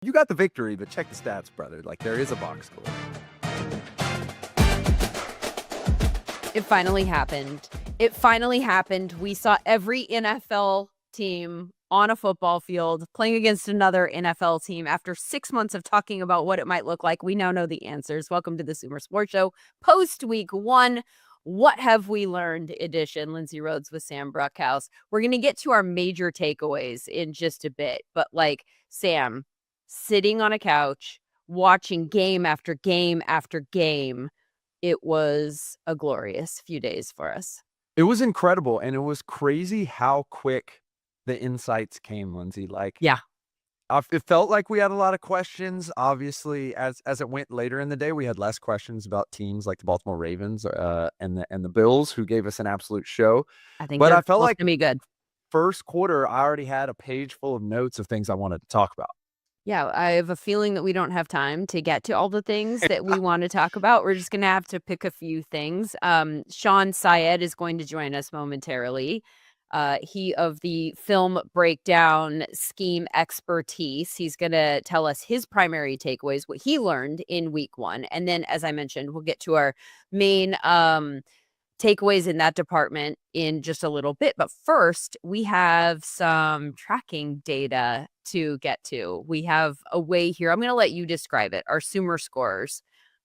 You got the victory, but check the stats, brother. Like, there is a box score. It finally happened. It finally happened. We saw every NFL team on a football field playing against another NFL team. After 6 months of talking about what it might look like, we now know the answers. Welcome to the SumerSports Show. Post week 1, What Have We Learned edition. Lindsay Rhodes with Sam Bruckhouse. We're going to get to our major takeaways in just a bit. But like Sam, sitting on a couch, watching game after game after game, it was a glorious few days for us. It was incredible, and it was crazy how quick the insights came, Lindsay. Like, Yeah. it felt like we had a lot of questions. Obviously, as it went later in the day, we had less questions about teams like the Baltimore Ravens and the Bills, who gave us an absolute show. I think But they're I felt both like gonna be good. first quarter, I already had a page full of notes of things I wanted to talk about. Yeah, I have a feeling that we don't have time to get to all the things that we want to talk about. We're just gonna have to pick a few things. Sean Syed is going to join us momentarily. He of the film breakdown scheme expertise. He's gonna tell us his primary takeaways, what he learned in week 1. And then, as I mentioned, we'll get to our main takeaways in that department in just a little bit. But first, we have some tracking data to get to. We have a way here. I'm going to let you describe it. Our Sumer scores.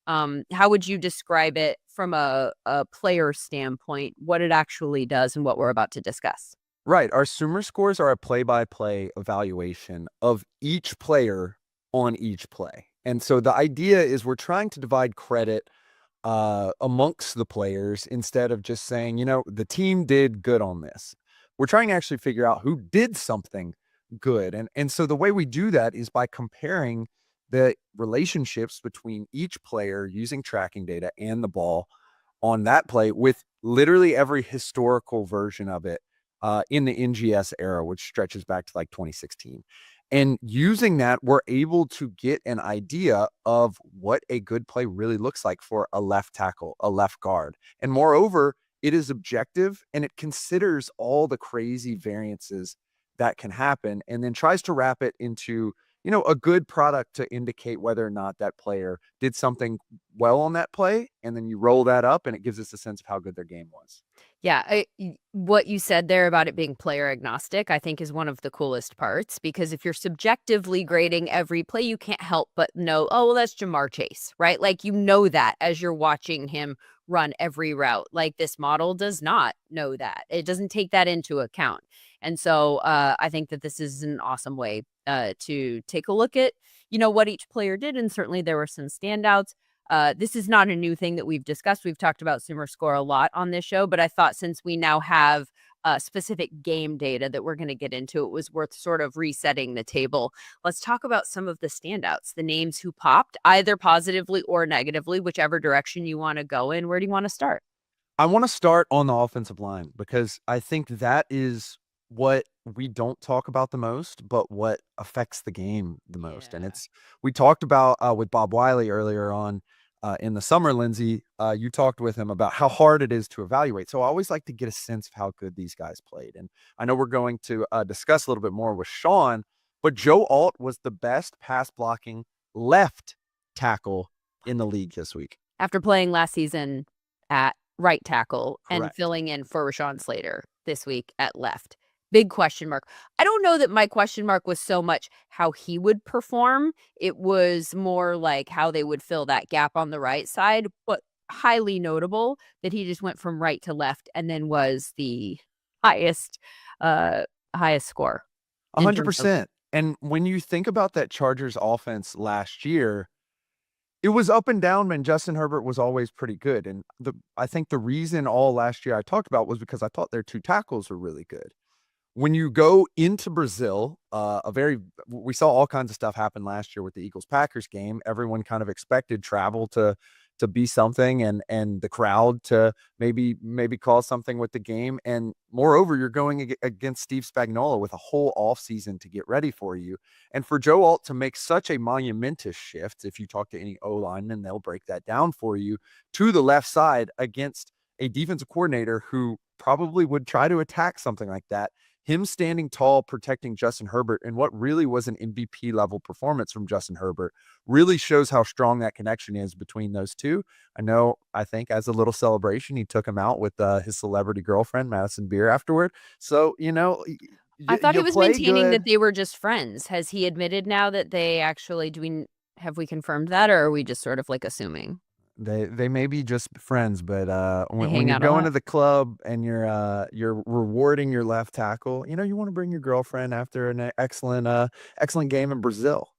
How would you describe it from a player standpoint, what it actually does and what we're about to discuss? Right. Our Sumer scores are a play-by-play evaluation of each player on each play. And so the idea is we're trying to divide credit amongst the players instead of just saying, the team did good on this. We're trying to actually figure out who did something good. And so the way we do that is by comparing the relationships between each player using tracking data and the ball on that play with literally every historical version of it in the NGS era, which stretches back to like 2016. And using that, we're able to get an idea of what a good play really looks like for a left tackle, a left guard. And moreover, it is objective and it considers all the crazy variances that can happen and then tries to wrap it into, a good product to indicate whether or not that player did something well on that play. And then you roll that up and it gives us a sense of how good their game was. Yeah, what you said there about it being player agnostic, I think is one of the coolest parts, because if you're subjectively grading every play, you can't help but know, oh, well, that's Jamar Chase, right? Like, that as you're watching him run every route. Like, this model does not know that. It doesn't take that into account. And so I think that this is an awesome way to take a look at, what each player did. And certainly there were some standouts. This is not a new thing that we've discussed. We've talked about Sumer score a lot on this show, but I thought since we now have specific game data that we're going to get into, it was worth sort of resetting the table. Let's talk about some of the standouts, the names who popped, either positively or negatively, whichever direction you want to go in. Where do you want to start? I want to start on the offensive line because I think that is what we don't talk about the most, but what affects the game the most. And we talked about with Bob Wiley earlier on in the summer, Lindsay, you talked with him about how hard it is to evaluate. So I always like to get a sense of how good these guys played. And I know we're going to discuss a little bit more with Sean, but Joe Alt was the best pass blocking left tackle in the league this week. After playing last season at right tackle and Correct. filling in for Rashawn Slater this week at left. Big question mark. I don't know that my question mark was so much how he would perform. It was more like how they would fill that gap on the right side, but highly notable that he just went from right to left and then was the highest score. 100%. And when you think about that Chargers offense last year, it was up and down, man. Justin Herbert was always pretty good. And I think the reason all last year I talked about was because I thought their two tackles were really good. When you go into Brazil, we saw all kinds of stuff happen last year with the Eagles-Packers game. Everyone kind of expected travel to be something and the crowd to maybe cause something with the game. And moreover, you're going against Steve Spagnuolo with a whole offseason to get ready for you. And for Joe Alt to make such a monumentous shift, if you talk to any O-lineman, they'll break that down for you, to the left side against a defensive coordinator who probably would try to attack something like that. him standing tall, protecting Justin Herbert, and what really was an MVP level performance from Justin Herbert really shows how strong that connection is between those two. I think as a little celebration, he took him out with his celebrity girlfriend, Madison Beer, afterward. So, I thought he you was play maintaining that good. they were just friends. Has he admitted now that they actually have we confirmed that, or are we just sort of like assuming They may be just friends, but they when hang you're out a going lot? to the club and you're rewarding your left tackle, you want to bring your girlfriend after an excellent game in Brazil.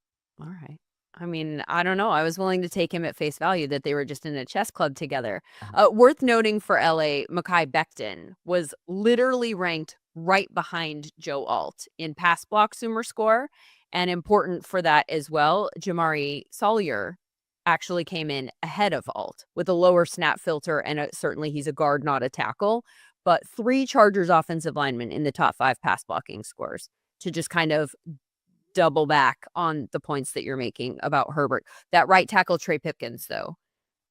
All right. I mean, I don't know. I was willing to take him at face value that they were just in a chess club together. Mhm. Worth noting for LA, Mekhi Becton was literally ranked right behind Joe Alt in pass block SumerScore. And important for that as well, Jamari Sawyer actually came in ahead of Alt with a lower snap filter. And certainly he's a guard, not a tackle. But 3 Chargers offensive linemen in the top 5 pass blocking scores to just kind of double back on the points that you're making about Herbert. That right tackle, Trey Pipkins, though,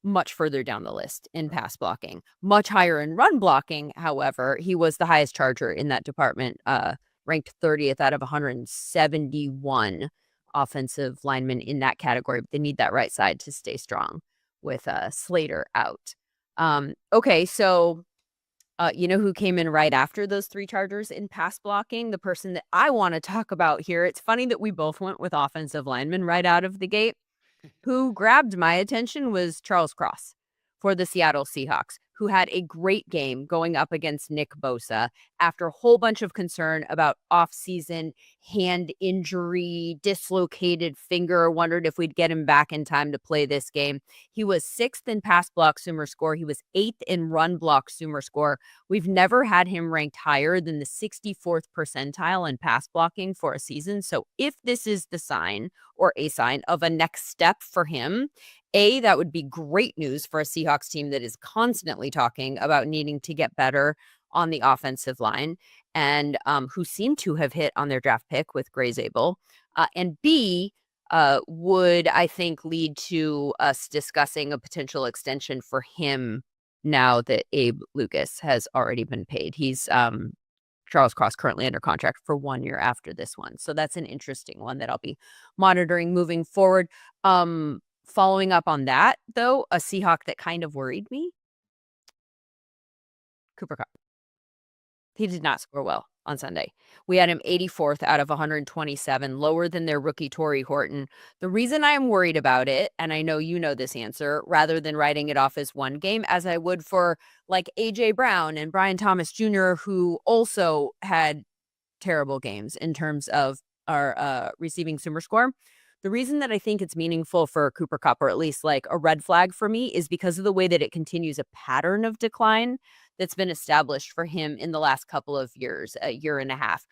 much further down the list in pass blocking, much higher in run blocking. However, he was the highest charger in that department, ranked 30th out of 171 offensive linemen in that category. But they need that right side to stay strong with Slater out. Okay, so you know who came in right after those 3 Chargers in pass blocking? The person that I wanna talk about here. It's funny that we both went with offensive linemen right out of the gate. Who grabbed my attention was Charles Cross for the Seattle Seahawks, who had a great game going up against Nick Bosa after a whole bunch of concern about offseason hand injury, dislocated finger, wondered if we'd get him back in time to play this game. He was 6th in pass block SumerScore. He was 8th in run block SumerScore. We've never had him ranked higher than the 64th percentile in pass blocking for a season. So if this is the sign or a sign of a next step for him, that would be great news for a Seahawks team that is constantly talking about needing to get better on the offensive line and who seem to have hit on their draft pick with Gray Zabel. And B, would, I think, lead to us discussing a potential extension for him now that Abe Lucas has already been paid. He's Charles Cross currently under contract for 1 year after this one. So that's an interesting one that I'll be monitoring moving forward. Following up on that, though, a Seahawk that kind of worried me, Cooper Kupp. He did not score well on Sunday. We had him 84th out of 127, lower than their rookie Torrey Horton. The reason I am worried about it, and I know you know this answer, rather than writing it off as one game, as I would for like A.J. Brown and Brian Thomas Jr., who also had terrible games in terms of our receiving SumerScore. The reason that I think it's meaningful for Cooper Kupp, or at least like a red flag for me, is because of the way that it continues a pattern of decline that's been established for him in the last couple of years, a year and a half.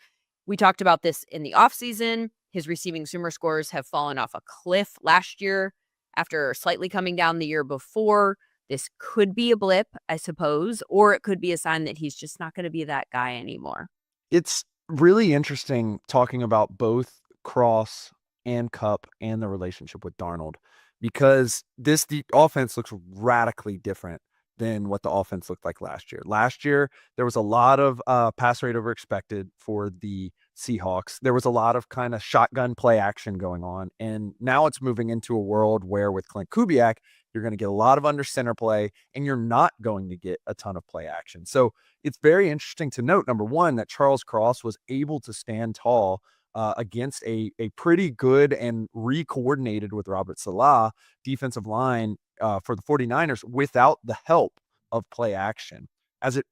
We talked about this in the offseason. His receiving SumerScores have fallen off a cliff last year after slightly coming down the year before. This could be a blip, I suppose, or it could be a sign that he's just not going to be that guy anymore. It's really interesting talking about both Cross and Cup and the relationship with Darnold because the offense looks radically different than what the offense looked like last year. Last year, there was a lot of pass rate over expected for the Seahawks. There was a lot of kind of shotgun play action going on. And now it's moving into a world where with Clint Kubiak, you're going to get a lot of under center play and you're not going to get a ton of play action. So it's very interesting to note, number one, that Charles Cross was able to stand tall against a pretty good and re-coordinated with Robert Salah defensive line for the 49ers without the help of play action. As it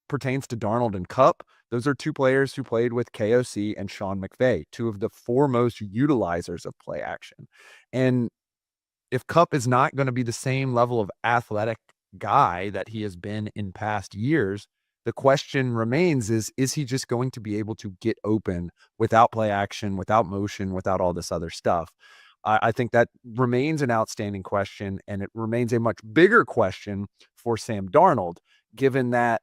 pertains to Darnold and Cup, those are 2 players who played with KOC and Sean McVay, 2 of the foremost utilizers of play action. And if Cup is not going to be the same level of athletic guy that he has been in past years, the question remains is he just going to be able to get open without play action, without motion, without all this other stuff? I think that remains an outstanding question, and it remains a much bigger question for Sam Darnold, given that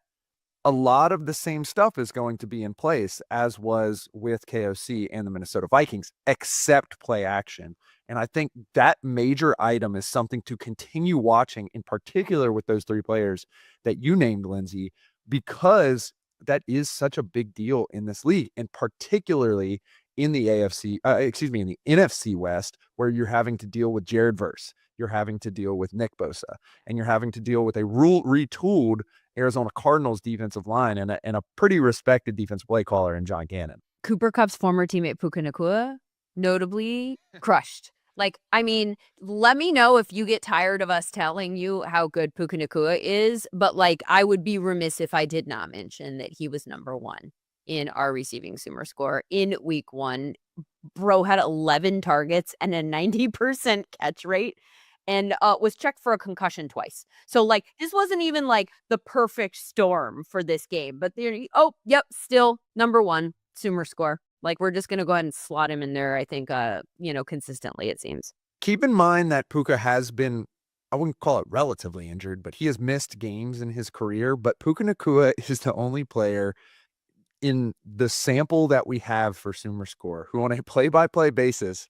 a lot of the same stuff is going to be in place as was with KOC and the Minnesota Vikings, except play action. And I think that major item is something to continue watching, in particular with those 3 players that you named, Lindsay, because that is such a big deal in this league, and particularly in the in the NFC West, where you're having to deal with Jared Verse, you're having to deal with Nick Bosa, and you're having to deal with a retooled Arizona Cardinals defensive line and a pretty respected defensive play caller in John Gannon. Cooper Kupp's former teammate Puka Nacua, notably crushed. Like, I mean, let me know if you get tired of us telling you how good Puka Nacua is, but like, I would be remiss if I did not mention that he was number 1 in our receiving Sumer score in week 1. Bro had 11 targets and a 90% catch rate and was checked for a concussion twice. So like this wasn't even like the perfect storm for this game, but oh, yep, still number 1 Sumer score. Like we're just going to go ahead and slot him in there, I think consistently it seems. Keep in mind that Puka has been, I wouldn't call it relatively injured, but he has missed games in his career, but Puka Nacua is the only player in the sample that we have for Sumer score who on a play-by-play basis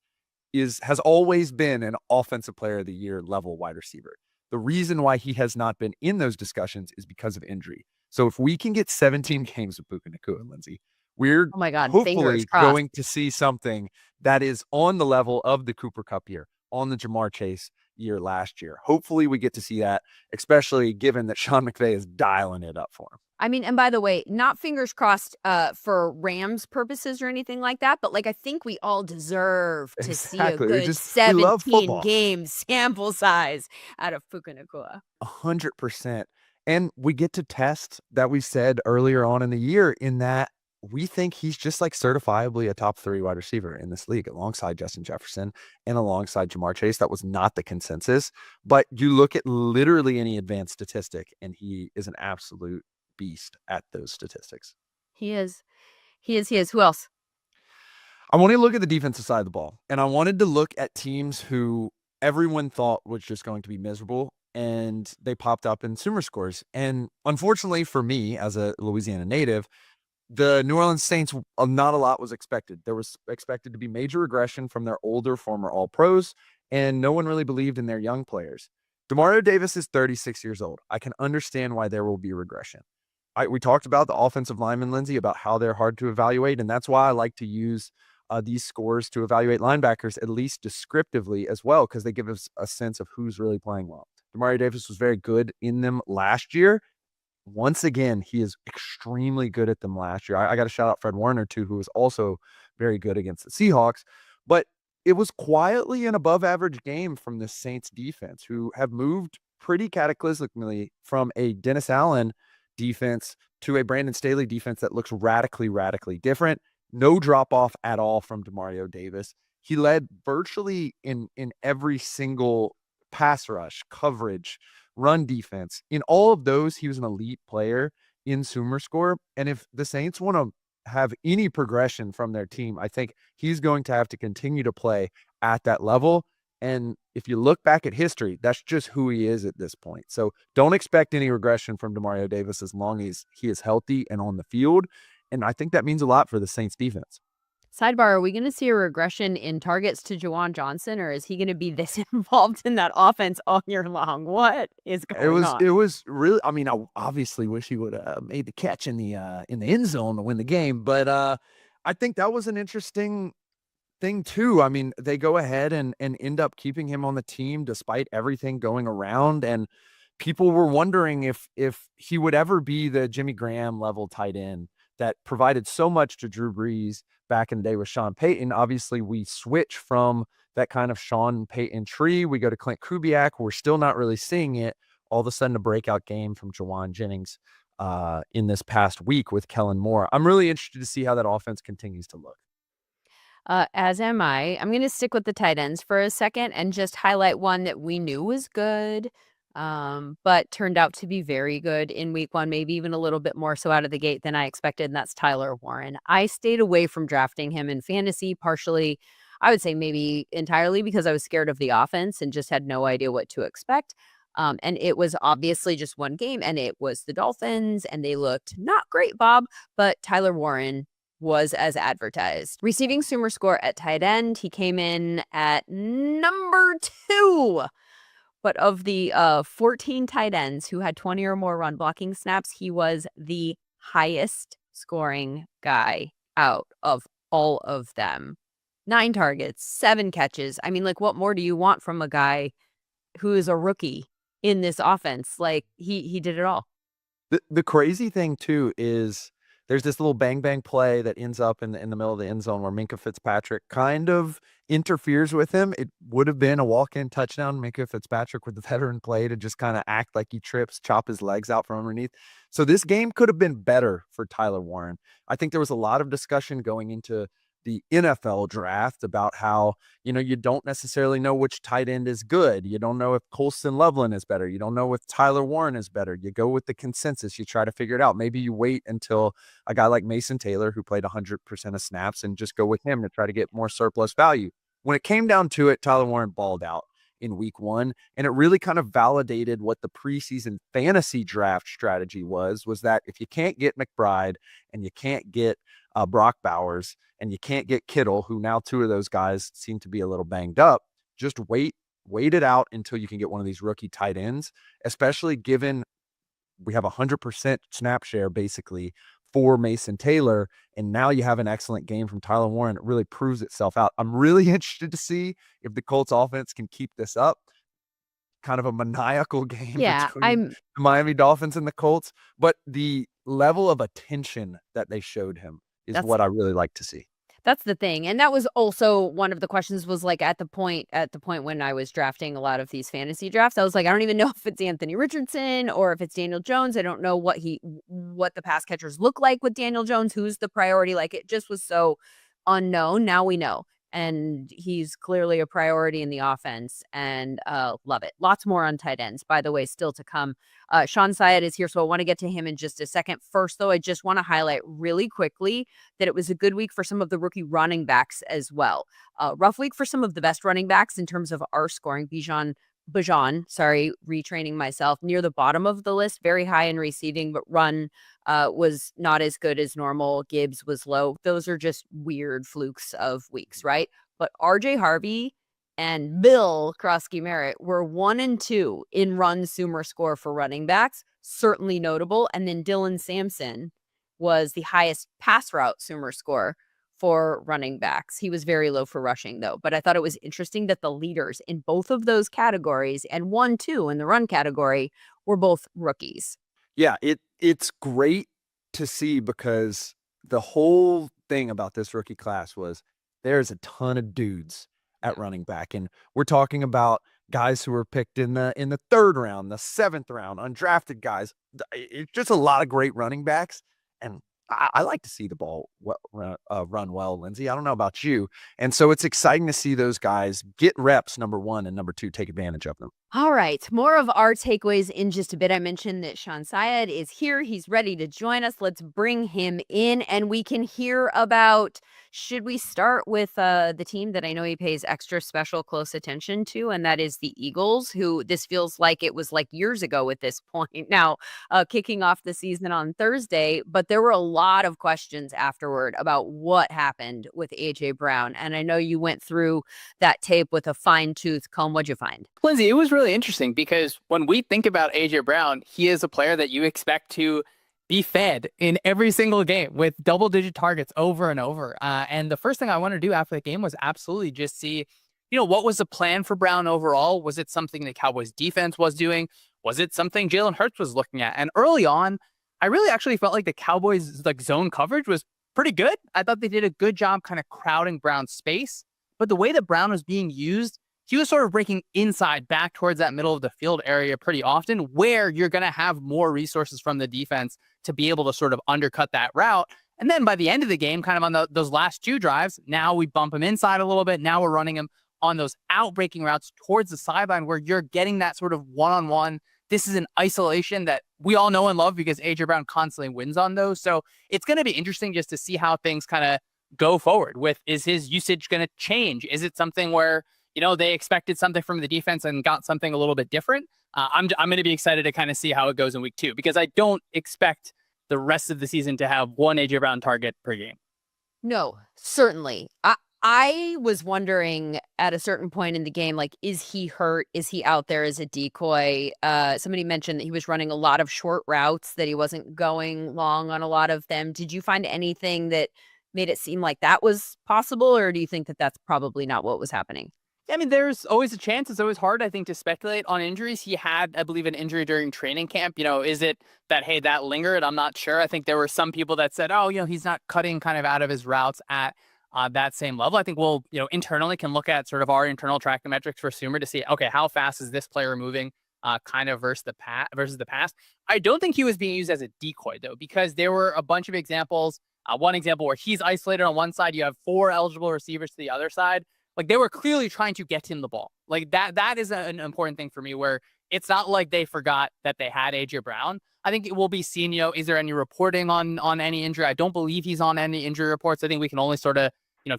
has always been an offensive player of the year level wide receiver. The reason why he has not been in those discussions is because of injury. So if we can get 17 games of Puka Nacua, Lindsay, we're Oh my God, fingers hopefully crossed. going to see something that is on the level of the Cooper Kupp year, on the Jamar Chase year last year. Hopefully we get to see that, especially given that Sean McVay is dialing it up for him. I mean, and by the way, not fingers crossed for Rams purposes or anything like that, but like I think we all deserve to see a Exactly. good We love 17 football. game sample size out of Puka Nacua. 100%. And we get to test that we said earlier on in the year in that we think he's just like certifiably a top 3 wide receiver in this league alongside Justin Jefferson and alongside Jamar Chase. That was not the consensus, but you look at literally any advanced statistic and he is an absolute beast at those statistics. He is. He is. He is. Who else? I want to look at the defensive side of the ball, and I wanted to look at teams who everyone thought was just going to be miserable, and they popped up in Sumer scores. And unfortunately for me, as a Louisiana native, the New Orleans Saints, not a lot was expected. There was expected to be major regression from their older former All-Pros, and no one really believed in their young players. Demario Davis is 36 years old. I can understand why there will be regression. We talked about the offensive linemen, Lindsay, about how they're hard to evaluate, and that's why I like to use these scores to evaluate linebackers, at least descriptively as well, because they give us a sense of who's really playing well. Demario Davis was very good in them last year. Once again, he is extremely good at them last year. I got to shout out Fred Warner, too, who was also very good against the Seahawks. But it was quietly an above-average game from the Saints defense, who have moved pretty cataclysmically from a Dennis Allen defense to a Brandon Staley defense that looks radically, radically different. No drop-off at all from Demario Davis. He led virtually in every single pass rush, coverage, run defense. In all of those, he was an elite player in Sumer score. And if the Saints want to have any progression from their team, I think he's going to have to continue to play at that level. And if you look back at history, that's just who he is at this point. So don't expect any regression from Demario Davis as long as he is healthy and on the field. And I think that means a lot for the Saints defense. Sidebar, are we going to see a regression in targets to Juwan Johnson, or is he going to be this involved in that offense all year long? What is going on? It was really, I mean, I obviously wish he would have made the catch in the end zone to win the game, but I think that was an interesting thing too. I mean, they go ahead and end up keeping him on the team despite everything going around, and people were wondering if he would ever be the Jimmy Graham level tight end that provided so much to Drew Brees back in the day with Sean Payton. Obviously, we switch from that kind of Sean Payton tree. We go to Clint Kubiak. We're still not really seeing it. All of a sudden, a breakout game from Jawan Jennings in this past week with Kellen Moore. I'm really interested to see how that offense continues to look. As am I. I'm going to stick with the tight ends for a second and just highlight one that we knew was good, but turned out to be very good in week 1, maybe even a little bit more so out of the gate than I expected, and that's Tyler Warren. I stayed away from drafting him in fantasy, partially, I would say maybe entirely because I was scared of the offense and just had no idea what to expect. And it was obviously just one game, and it was the Dolphins, and they looked not great, Bob, but Tyler Warren was as advertised. Receiving Sumer score at tight end, he came in at number 2. But of the 14 tight ends who had 20 or more run blocking snaps, he was the highest scoring guy out of all of them. 9 targets, 7 catches. I mean, like, what more do you want from a guy who is a rookie in this offense? Like, he did it all. The crazy thing too is there's this little bang bang play that ends up in the middle of the end zone where Minkah Fitzpatrick kind of interferes with him. It would have been a walk-in touchdown. Minkah Fitzpatrick with the veteran play to just kind of act like he trips, chop his legs out from underneath. So this game could have been better for Tyler Warren. I think there was a lot of discussion going into the NFL draft about how, you don't necessarily know which tight end is good. You don't know if Colston Loveland is better. You don't know if Tyler Warren is better. You go with the consensus. You try to figure it out. Maybe you wait until a guy like Mason Taylor, who played 100% of snaps, and just go with him to try to get more surplus value. When it came down to it, Tyler Warren balled out in week 1, and it really kind of validated what the preseason fantasy draft strategy was that if you can't get McBride and you can't get Brock Bowers and you can't get Kittle, who now 2 of those guys seem to be a little banged up, just wait it out until you can get one of these rookie tight ends, especially given we have 100% snap share basically for Mason Taylor. And now you have an excellent game from Tyler Warren. It really proves itself out. I'm really interested to see if the Colts offense can keep this up. Kind of a maniacal game Yeah, between the Miami Dolphins and the Colts, but the level of attention that they showed him is that's what I really like to see. That's the thing, and that was also one of the questions was, like, at the point when I was drafting a lot of these fantasy drafts, I was like, "I don't even know if it's Anthony Richardson or if it's Daniel Jones. I don't know what the pass catchers look like with Daniel Jones, who's the priority." Like, it just was so unknown. Now we know, and he's clearly a priority in the offense, and, love it. Lots more on tight ends, by the way, still to come. Sean Syed is here, so I wanna get to him in just a second. First, though, I just wanna highlight really quickly that it was a good week for some of the rookie running backs as well. Rough week for some of the best running backs in terms of our scoring. Bijan, sorry, retraining myself, near the bottom of the list, very high in receiving, but run was not as good as normal. Gibbs was low. Those are just weird flukes of weeks, right? But RJ Harvey and Bill Krosky Merritt were 1 and 2 in run Sumer score for running backs, certainly notable. And then Dylan Sampson was the highest pass route Sumer score for running backs. He was very low for rushing, though. But I thought it was interesting that the leaders in both of those categories and 1, 2 in the run category were both rookies. Yeah, it's great to see because the whole thing about this rookie class was there's a ton of dudes at running back, and we're talking about guys who were picked in the 3rd round, the 7th round, undrafted guys. It's just a lot of great running backs, and I like to see the ball run well, Lindsay. I don't know about you, and so it's exciting to see those guys get reps, number 1, and number 2, take advantage of them. All right, more of our takeaways in just a bit. I mentioned that Sean Syed is here. He's ready to join us. Let's bring him in and we can hear about, should we start with the team that I know he pays extra special close attention to, and that is the Eagles, who this feels like it was like years ago at this point now, kicking off the season on Thursday. But there were a lot of questions afterward about what happened with A.J. Brown. And I know you went through that tape with a fine-tooth comb. What'd you find? Lindsay, it was really interesting because when we think about AJ Brown, he is a player that you expect to be fed in every single game with double-digit targets over and over. And the first thing I wanted to do after the game was absolutely just see, what was the plan for Brown overall? Was it something the Cowboys defense was doing? Was it something Jalen Hurts was looking at? And early on, I really actually felt like the Cowboys zone coverage was pretty good. I thought they did a good job kind of crowding Brown's space. But the way that Brown was being used, he was sort of breaking inside back towards that middle of the field area pretty often, where you're going to have more resources from the defense to be able to sort of undercut that route. And then by the end of the game, kind of on those last 2 drives, now we bump him inside a little bit. Now we're running him on those out-breaking routes towards the sideline where you're getting that sort of one-on-one. This is an isolation that we all know and love because A.J. Brown constantly wins on those. So it's going to be interesting just to see how things kind of go forward with, is his usage going to change? Is it something where they expected something from the defense and got something a little bit different? I'm going to be excited to kind of see how it goes in week 2 because I don't expect the rest of the season to have one A.J. Brown target per game. No, certainly. I was wondering at a certain point in the game, like, is he hurt? Is he out there as a decoy? Somebody mentioned that he was running a lot of short routes, that he wasn't going long on a lot of them. Did you find anything that made it seem like that was possible, or do you think that that's probably not what was happening? I mean, there's always a chance. It's always hard, I think, to speculate on injuries. He had, I believe, an injury during training camp. Is it that, hey, that lingered? I'm not sure. I think there were some people that said, oh, he's not cutting kind of out of his routes at that same level. I think we'll, internally can look at sort of our internal tracking metrics for Sumer to see, okay, how fast is this player moving kind of versus the past. I don't think he was being used as a decoy, though, because there were a bunch of examples. One example where he's isolated on one side, you have 4 eligible receivers to the other side. Like, they were clearly trying to get him the ball. Like, that is an important thing for me, where it's not like they forgot that they had AJ Brown. I think it will be seen, is there any reporting on any injury? I don't believe he's on any injury reports. I think we can only sort of,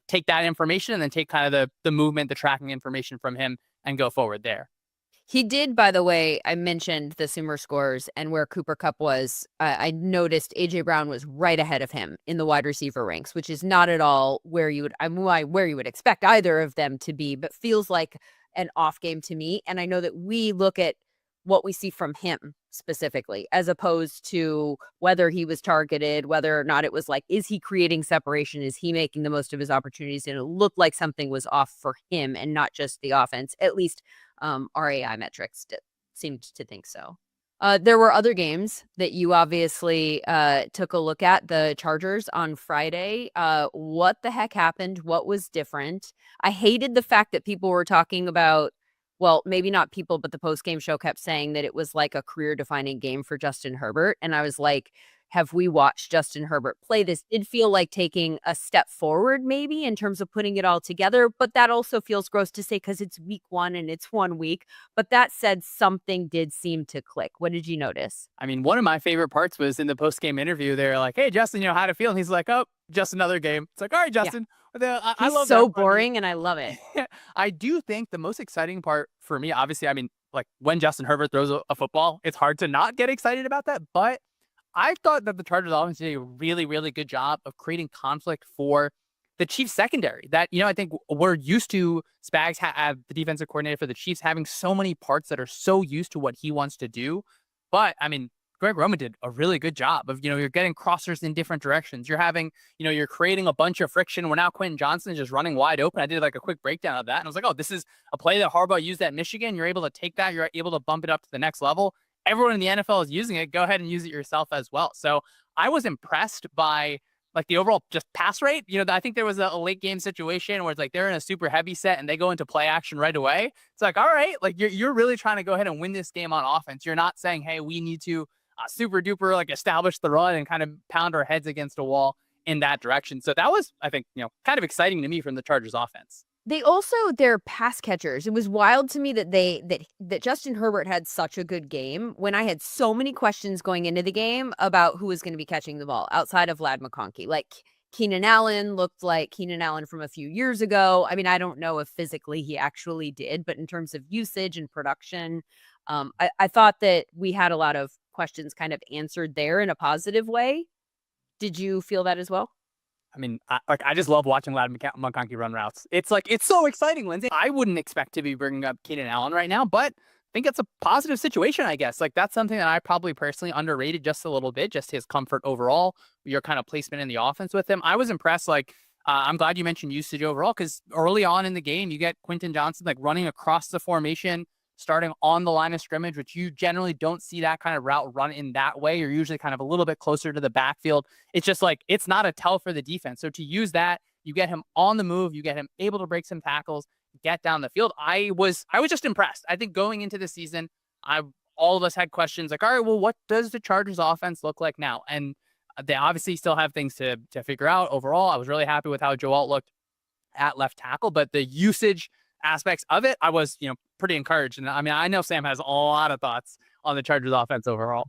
take that information and then take kind of the movement, the tracking information from him and go forward there. He did, by the way, I mentioned the Sumer scores and where Cooper Kupp was. I noticed AJ Brown was right ahead of him in the wide receiver ranks, which is not at all where you would expect either of them to be, but feels like an off game to me. And I know that we look at what we see from him specifically, as opposed to whether he was targeted, whether or not it was like, is he creating separation? Is he making the most of his opportunities? And it looked like something was off for him and not just the offense, at least our AI metrics seemed to think so. There were other games that you obviously took a look at. The Chargers on Friday. What the heck happened? What was different? I hated the fact that people were talking about, well, maybe not people, but the post-game show kept saying that it was like a career-defining game for Justin Herbert. And I was like, have we watched Justin Herbert play? This did feel like taking a step forward, maybe, in terms of putting it all together. But that also feels gross to say because it's week 1 and it's 1 week. But that said, something did seem to click. What did you notice? I mean, one of my favorite parts was in the post-game interview. They're like, hey, Justin, how to feel? And he's like, oh, just another game. It's like, all right, Justin. Yeah. I He's love so that boring, and I love it. I do think the most exciting part for me, obviously, I mean, like when Justin Herbert throws a football, it's hard to not get excited about that. But I thought that the Chargers offense did a really, really good job of creating conflict for the Chiefs secondary. That, I think we're used to Spags, the defensive coordinator for the Chiefs, having so many parts that are so used to what he wants to do. But I mean, Greg Roman did a really good job of, you're getting crossers in different directions. You're having, you're creating a bunch of friction where now Quentin Johnson is just running wide open. I did like a quick breakdown of that. And I was like, oh, this is a play that Harbaugh used at Michigan. You're able to take that. You're able to bump it up to the next level. Everyone in the NFL is using it. Go ahead and use it yourself as well. So I was impressed by like the overall just pass rate. I think there was a late game situation where it's like they're in a super heavy set and they go into play action right away. It's like, all right, like you're really trying to go ahead and win this game on offense. You're not saying, hey, we need to super duper like establish the run and kind of pound our heads against a wall in that direction. So that was, I think, kind of exciting to me from the Chargers offense. They also, their pass catchers. It was wild to me that that Justin Herbert had such a good game when I had so many questions going into the game about who was going to be catching the ball outside of Lad McConkey. Like Keenan Allen looked like Keenan Allen from a few years ago. I mean, I don't know if physically he actually did, but in terms of usage and production, I thought that we had a lot of questions kind of answered there in a positive way. Did you feel that as well? I mean, I just love watching Lad McConkey run routes. It's like, it's so exciting, Lindsay. I wouldn't expect to be bringing up Keenan Allen right now, but I think it's a positive situation, I guess. Like, that's something that I probably personally underrated just a little bit, just his comfort overall, your kind of placement in the offense with him. I was impressed. Like, I'm glad you mentioned usage overall, because early on in the game, you get Quentin Johnson like running across the formation, starting on the line of scrimmage, which you generally don't see that kind of route run in that way. You're usually kind of a little bit closer to the backfield. It's just like, it's not a tell for the defense. So to use that, you get him on the move, you get him able to break some tackles, get down the field. I was just impressed. I think going into the season, all of us had questions like, all right, well, what does the Chargers offense look like now? And they obviously still have things to figure out overall. I was really happy with how Joe Alt looked at left tackle, but the usage aspects of it, I was, pretty encouraged. And I mean, I know Sam has a lot of thoughts on the Chargers offense overall.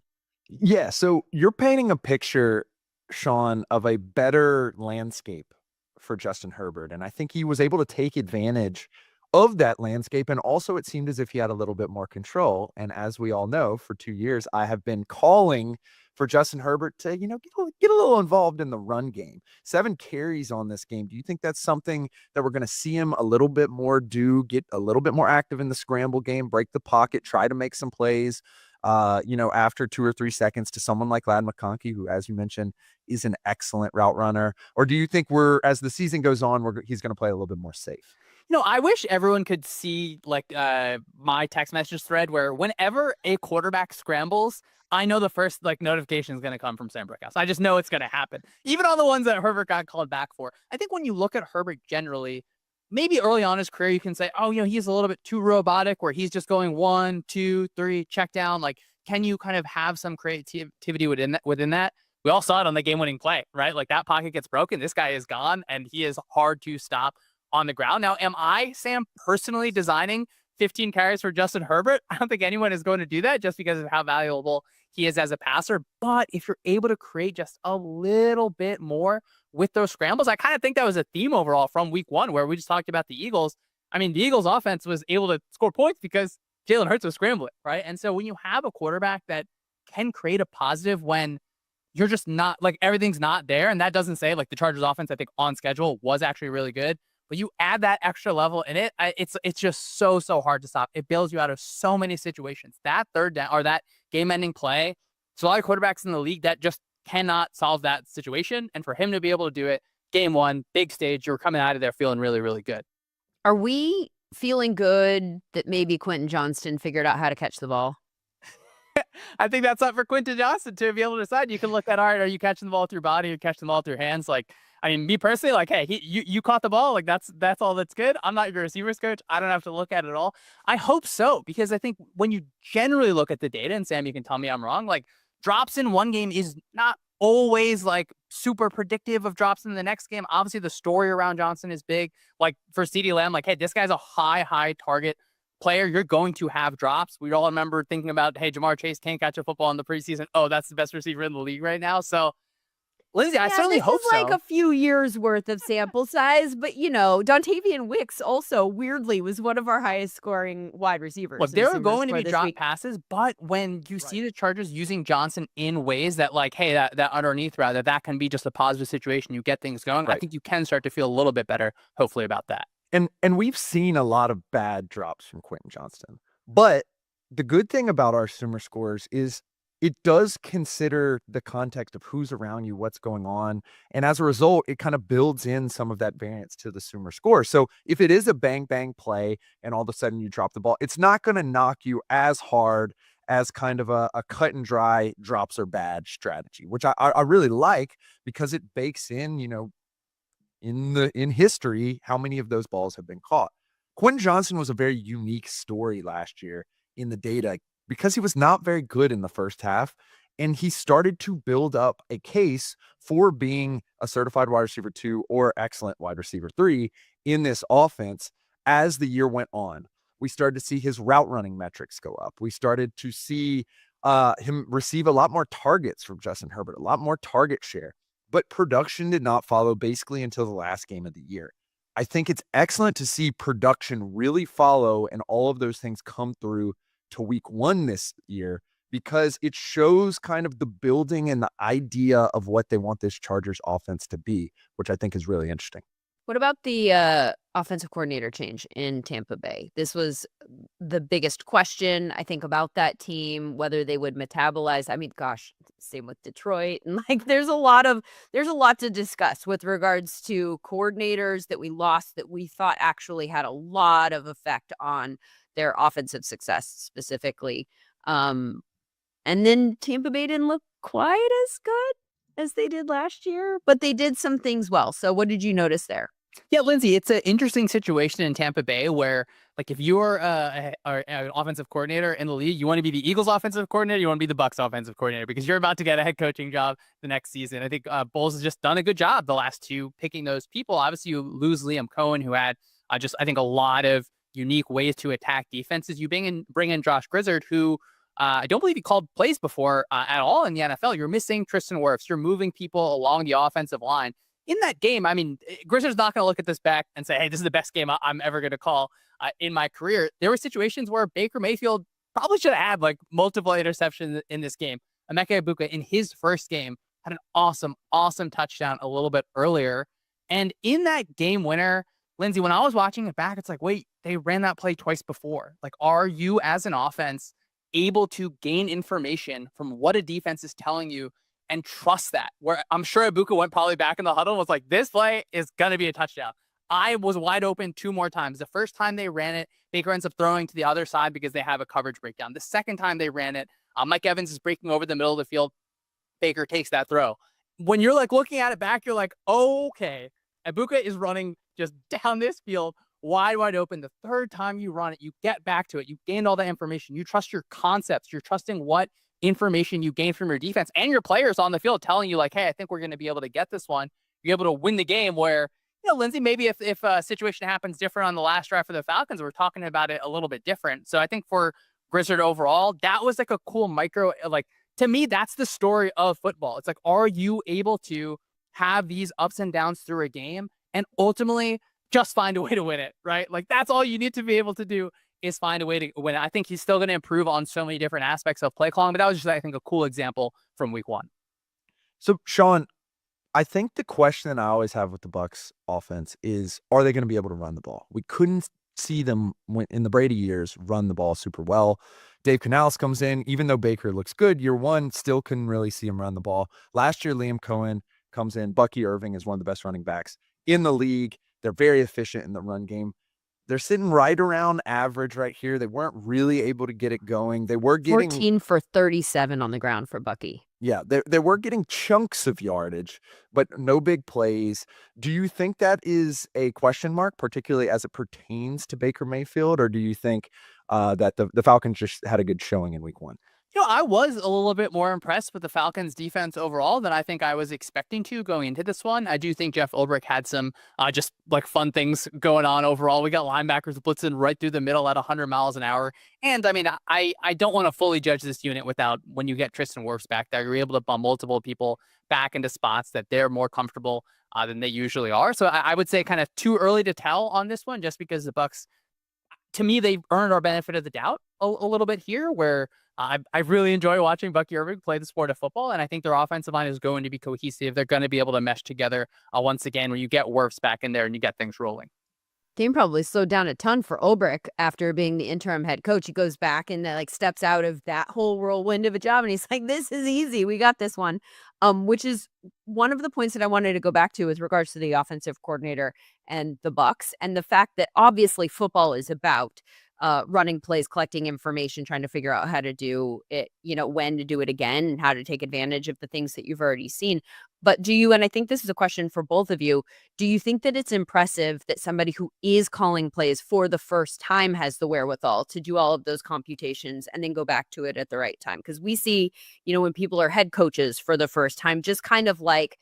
Yeah. So you're painting a picture, Sean, of a better landscape for Justin Herbert. And I think he was able to take advantage of that landscape. And also, it seemed as if he had a little bit more control. And as we all know, for 2 years, I have been calling for Justin Herbert to, get a little involved in the run game. 7 carries on this game. Do you think that's something that we're going to see him a little bit more do, get a little bit more active in the scramble game, break the pocket, try to make some plays, after 2 or 3 seconds to someone like Ladd McConkey, who, as you mentioned, is an excellent route runner? Or do you think as the season goes on, he's going to play a little bit more safe? I wish everyone could see like my text message thread where whenever a quarterback scrambles, I know the first like notification is going to come from Sam Brickhouse. I just know it's going to happen. Even on the ones that Herbert got called back for. I think when you look at Herbert generally, maybe early on in his career, you can say, oh, he's a little bit too robotic where he's just going 1, 2, 3, check down. Like, can you kind of have some creativity within that? We all saw it on the game-winning play, right? Like that pocket gets broken. This guy is gone and he is hard to stop on the ground. Now, am I, Sam, personally designing 15 carries for Justin Herbert? I don't think anyone is going to do that just because of how valuable he is as a passer. But if you're able to create just a little bit more with those scrambles, I kind of think that was a theme overall from week 1 where we just talked about the Eagles. I mean, the Eagles offense was able to score points because Jalen Hurts was scrambling, right? And so when you have a quarterback that can create a positive when you're just not, like, everything's not there, and that doesn't say, like, the Chargers offense, I think, on schedule was actually really good, but you add that extra level in it, it's just so hard to stop. It bails you out of so many situations. That third down or that game-ending play, there's a lot of quarterbacks in the league that just cannot solve that situation. And for him to be able to do it, game 1, big stage, you're coming out of there feeling really, really good. Are we feeling good that maybe Quentin Johnston figured out how to catch the ball? I think that's up for Quentin Johnston to be able to decide. You can look at, all right, are you catching the ball with your body or catching the ball with your hands? Like, I mean, me personally, like, hey, you caught the ball. Like, that's all that's good. I'm not your receivers coach. I don't have to look at it all. I hope so, because I think when you generally look at the data, and Sam, you can tell me I'm wrong, like, drops in one game is not always like super predictive of drops in the next game. Obviously, the story around Johnson is big. Like for CeeDee Lamb, like, hey, this guy's a high target player. You're going to have drops. We all remember thinking about, hey, Jamar Chase can't catch a football in the preseason. Oh, that's the best receiver in the league right now. So, Lindsay, I certainly hope so. This is like a few years worth of sample size, but Dontavian Wicks also weirdly was one of our highest scoring wide receivers. Look, there are going to be drop passes, but when you see the Chargers using Johnson in ways that, like, hey, that underneath route, that can be just a positive situation, you get things going. Right. I think you can start to feel a little bit better, hopefully, about that. And we've seen a lot of bad drops from Quentin Johnston. But the good thing about our Sumer scores is it does consider the context of who's around you, what's going on. And as a result, it kind of builds in some of that variance to the Sumer score. So if it is a bang play and all of a sudden you drop the ball, it's not going to knock you as hard as kind of a cut and dry drops are bad strategy, which I really like, because it bakes in, in history, how many of those balls have been caught. Quentin Johnston was a very unique story last year in the data because he was not very good in the first half, and he started to build up a case for being a certified wide receiver 2 or excellent wide receiver 3 in this offense as the year went on. We started to see his route running metrics go up. We started to see him receive a lot more targets from Justin Herbert, a lot more target share. But production did not follow basically until the last game of the year. I think it's excellent to see production really follow and all of those things come through to week 1 this year, because it shows kind of the building and the idea of what they want this Chargers offense to be, which I think is really interesting. What about the offensive coordinator change in Tampa Bay? This was the biggest question, I think, about that team, whether they would metabolize. I mean, gosh, same with Detroit. And like, there's a lot to discuss with regards to coordinators that we lost that we thought actually had a lot of effect on their offensive success specifically. And then Tampa Bay didn't look quite as good as they did last year, but they did some things well. So what did you notice there? Yeah, Lindsay, it's an interesting situation in Tampa Bay where, like, if you're an offensive coordinator in the league, you want to be the Eagles offensive coordinator, you want to be the Bucks offensive coordinator, because you're about to get a head coaching job the next season. I think Bowles has just done a good job the last 2 picking those people. Obviously, you lose Liam Cohen, who had I think, a lot of unique ways to attack defenses. You bring in Josh Grizzard, who I don't believe he called plays before at all in the NFL. You're missing Tristan Wirfs. You're moving people along the offensive line. in that game, I mean, Grizzard's not going to look at this back and say, hey, this is the best game I'm ever going to call in my career. There were situations where Baker Mayfield probably should have had like multiple interceptions in this game. Emeka Egbuka in his first game had an awesome touchdown a little bit earlier. And in that game winner, Lindsay, when I was watching it back, it's like, wait, they ran that play twice before. Like, are you as an offense able to gain information from what a defense is telling you and trust that? Where I'm sure Ibuka went probably back in the huddle and was like, this play is going to be a touchdown. I was wide open 2 more times. The first time they ran it, Baker ends up throwing to the other side because they have a coverage breakdown. The second time they ran it, Mike Evans is breaking over the middle of the field. Baker takes that throw. When you're like looking at it back, you're like, oh, okay, Ibuka is running just down this field wide open. The third time you run it, you get back to it. You gained all that information. You trust your concepts. You're trusting what information you gain from your defense and your players on the field telling you like, hey, I think we're going to be able to get this one. You're able to win the game where, Lindsay, maybe if a situation happens different on the last drive for the Falcons, we're talking about it a little bit different. So I think for Grizzard overall, that was like a cool micro, like to me, that's the story of football. It's like, are you able to have these ups and downs through a game and ultimately just find a way to win it, right? Like that's all you need to be able to do is find a way to win it. I think he's still going to improve on so many different aspects of play calling, but that was just, I think, a cool example from week 1. So, Sean, I think the question that I always have with the Bucs offense is, are they going to be able to run the ball? We couldn't see them in the Brady years run the ball super well. Dave Canales comes in, even though Baker looks good, year 1, still couldn't really see him run the ball. Last year, Liam Cohen comes in. Bucky Irving is one of the best running backs in the league. They're very efficient in the run game. They're sitting right around average right here. They weren't really able to get it going. They were getting 14 for 37 on the ground for Bucky. Yeah, they were getting chunks of yardage, but no big plays. Do you think that is a question mark, particularly as it pertains to Baker Mayfield, or do you think that the Falcons just had a good showing in week 1? I was a little bit more impressed with the Falcons defense overall than I think I was expecting to going into this one. I do think Jeff Ulbrich had some just like fun things going on overall. We got linebackers blitzing right through the middle at 100 miles an hour. And I mean, I don't want to fully judge this unit without when you get Tristan Wirfs back there, you're able to bump multiple people back into spots that they're more comfortable than they usually are. So I would say kind of too early to tell on this one, just because the Bucs, to me, they've earned our benefit of the doubt a little bit here, where I really enjoy watching Bucky Irving play the sport of football, and I think their offensive line is going to be cohesive. They're going to be able to mesh together once again when you get Wirfs back in there and you get things rolling. Team probably slowed down a ton for Ulbrich after being the interim head coach. He goes back and like steps out of that whole whirlwind of a job, and he's like, "This is easy. We got this one." Which is one of the points that I wanted to go back to with regards to the offensive coordinator and the Bucs, and the fact that obviously football is about running plays, collecting information, trying to figure out how to do it, when to do it again and how to take advantage of the things that you've already seen. But do you, and I think this is a question for both of you, do you think that it's impressive that somebody who is calling plays for the first time has the wherewithal to do all of those computations and then go back to it at the right time? Because we see, when people are head coaches for the first time, just kind of like,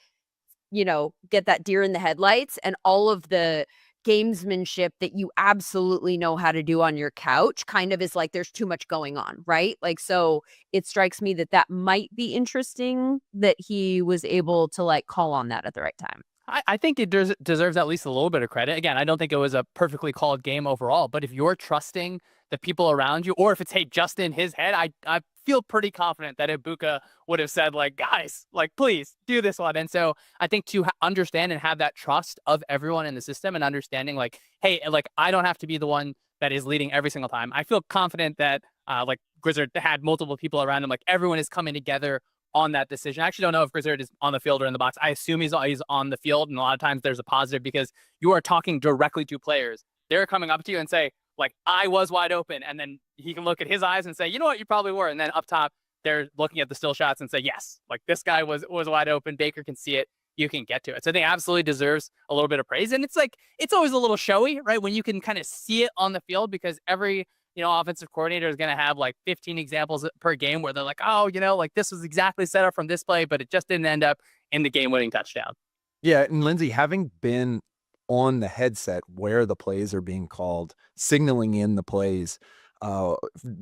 get that deer in the headlights and all of the gamesmanship that you absolutely know how to do on your couch kind of is like there's too much going on, right? Like, so it strikes me that might be interesting that he was able to like call on that at the right time. I think it deserves at least a little bit of credit. Again, I don't think it was a perfectly called game overall, but if you're trusting the people around you, or if it's, hey, just in his head, I feel pretty confident that Ibuka would have said, like, guys, like, please do this one. And so I think to understand and have that trust of everyone in the system and understanding, like, hey, like, I don't have to be the one that is leading every single time. I feel confident that, like, Grizzard had multiple people around him. Like, everyone is coming together on that decision. I actually don't know if Grizzard is on the field or in the box. I assume he's on the field, and a lot of times there's a positive because you are talking directly to players. They're coming up to you and say, like, I was wide open, and then he can look at his eyes and say, you know what, you probably were. And then up top, they're looking at the still shots and say, yes, like, this guy was wide open. Baker can see it. You can get to it. So I think absolutely deserves a little bit of praise. And it's like, it's always a little showy, right? When you can kind of see it on the field, because every offensive coordinator is going to have like 15 examples per game where they're like, oh, like, this was exactly set up from this play, but it just didn't end up in the game-winning touchdown. Yeah, and Lindsay, having been on the headset where the plays are being called, signaling in the plays, uh,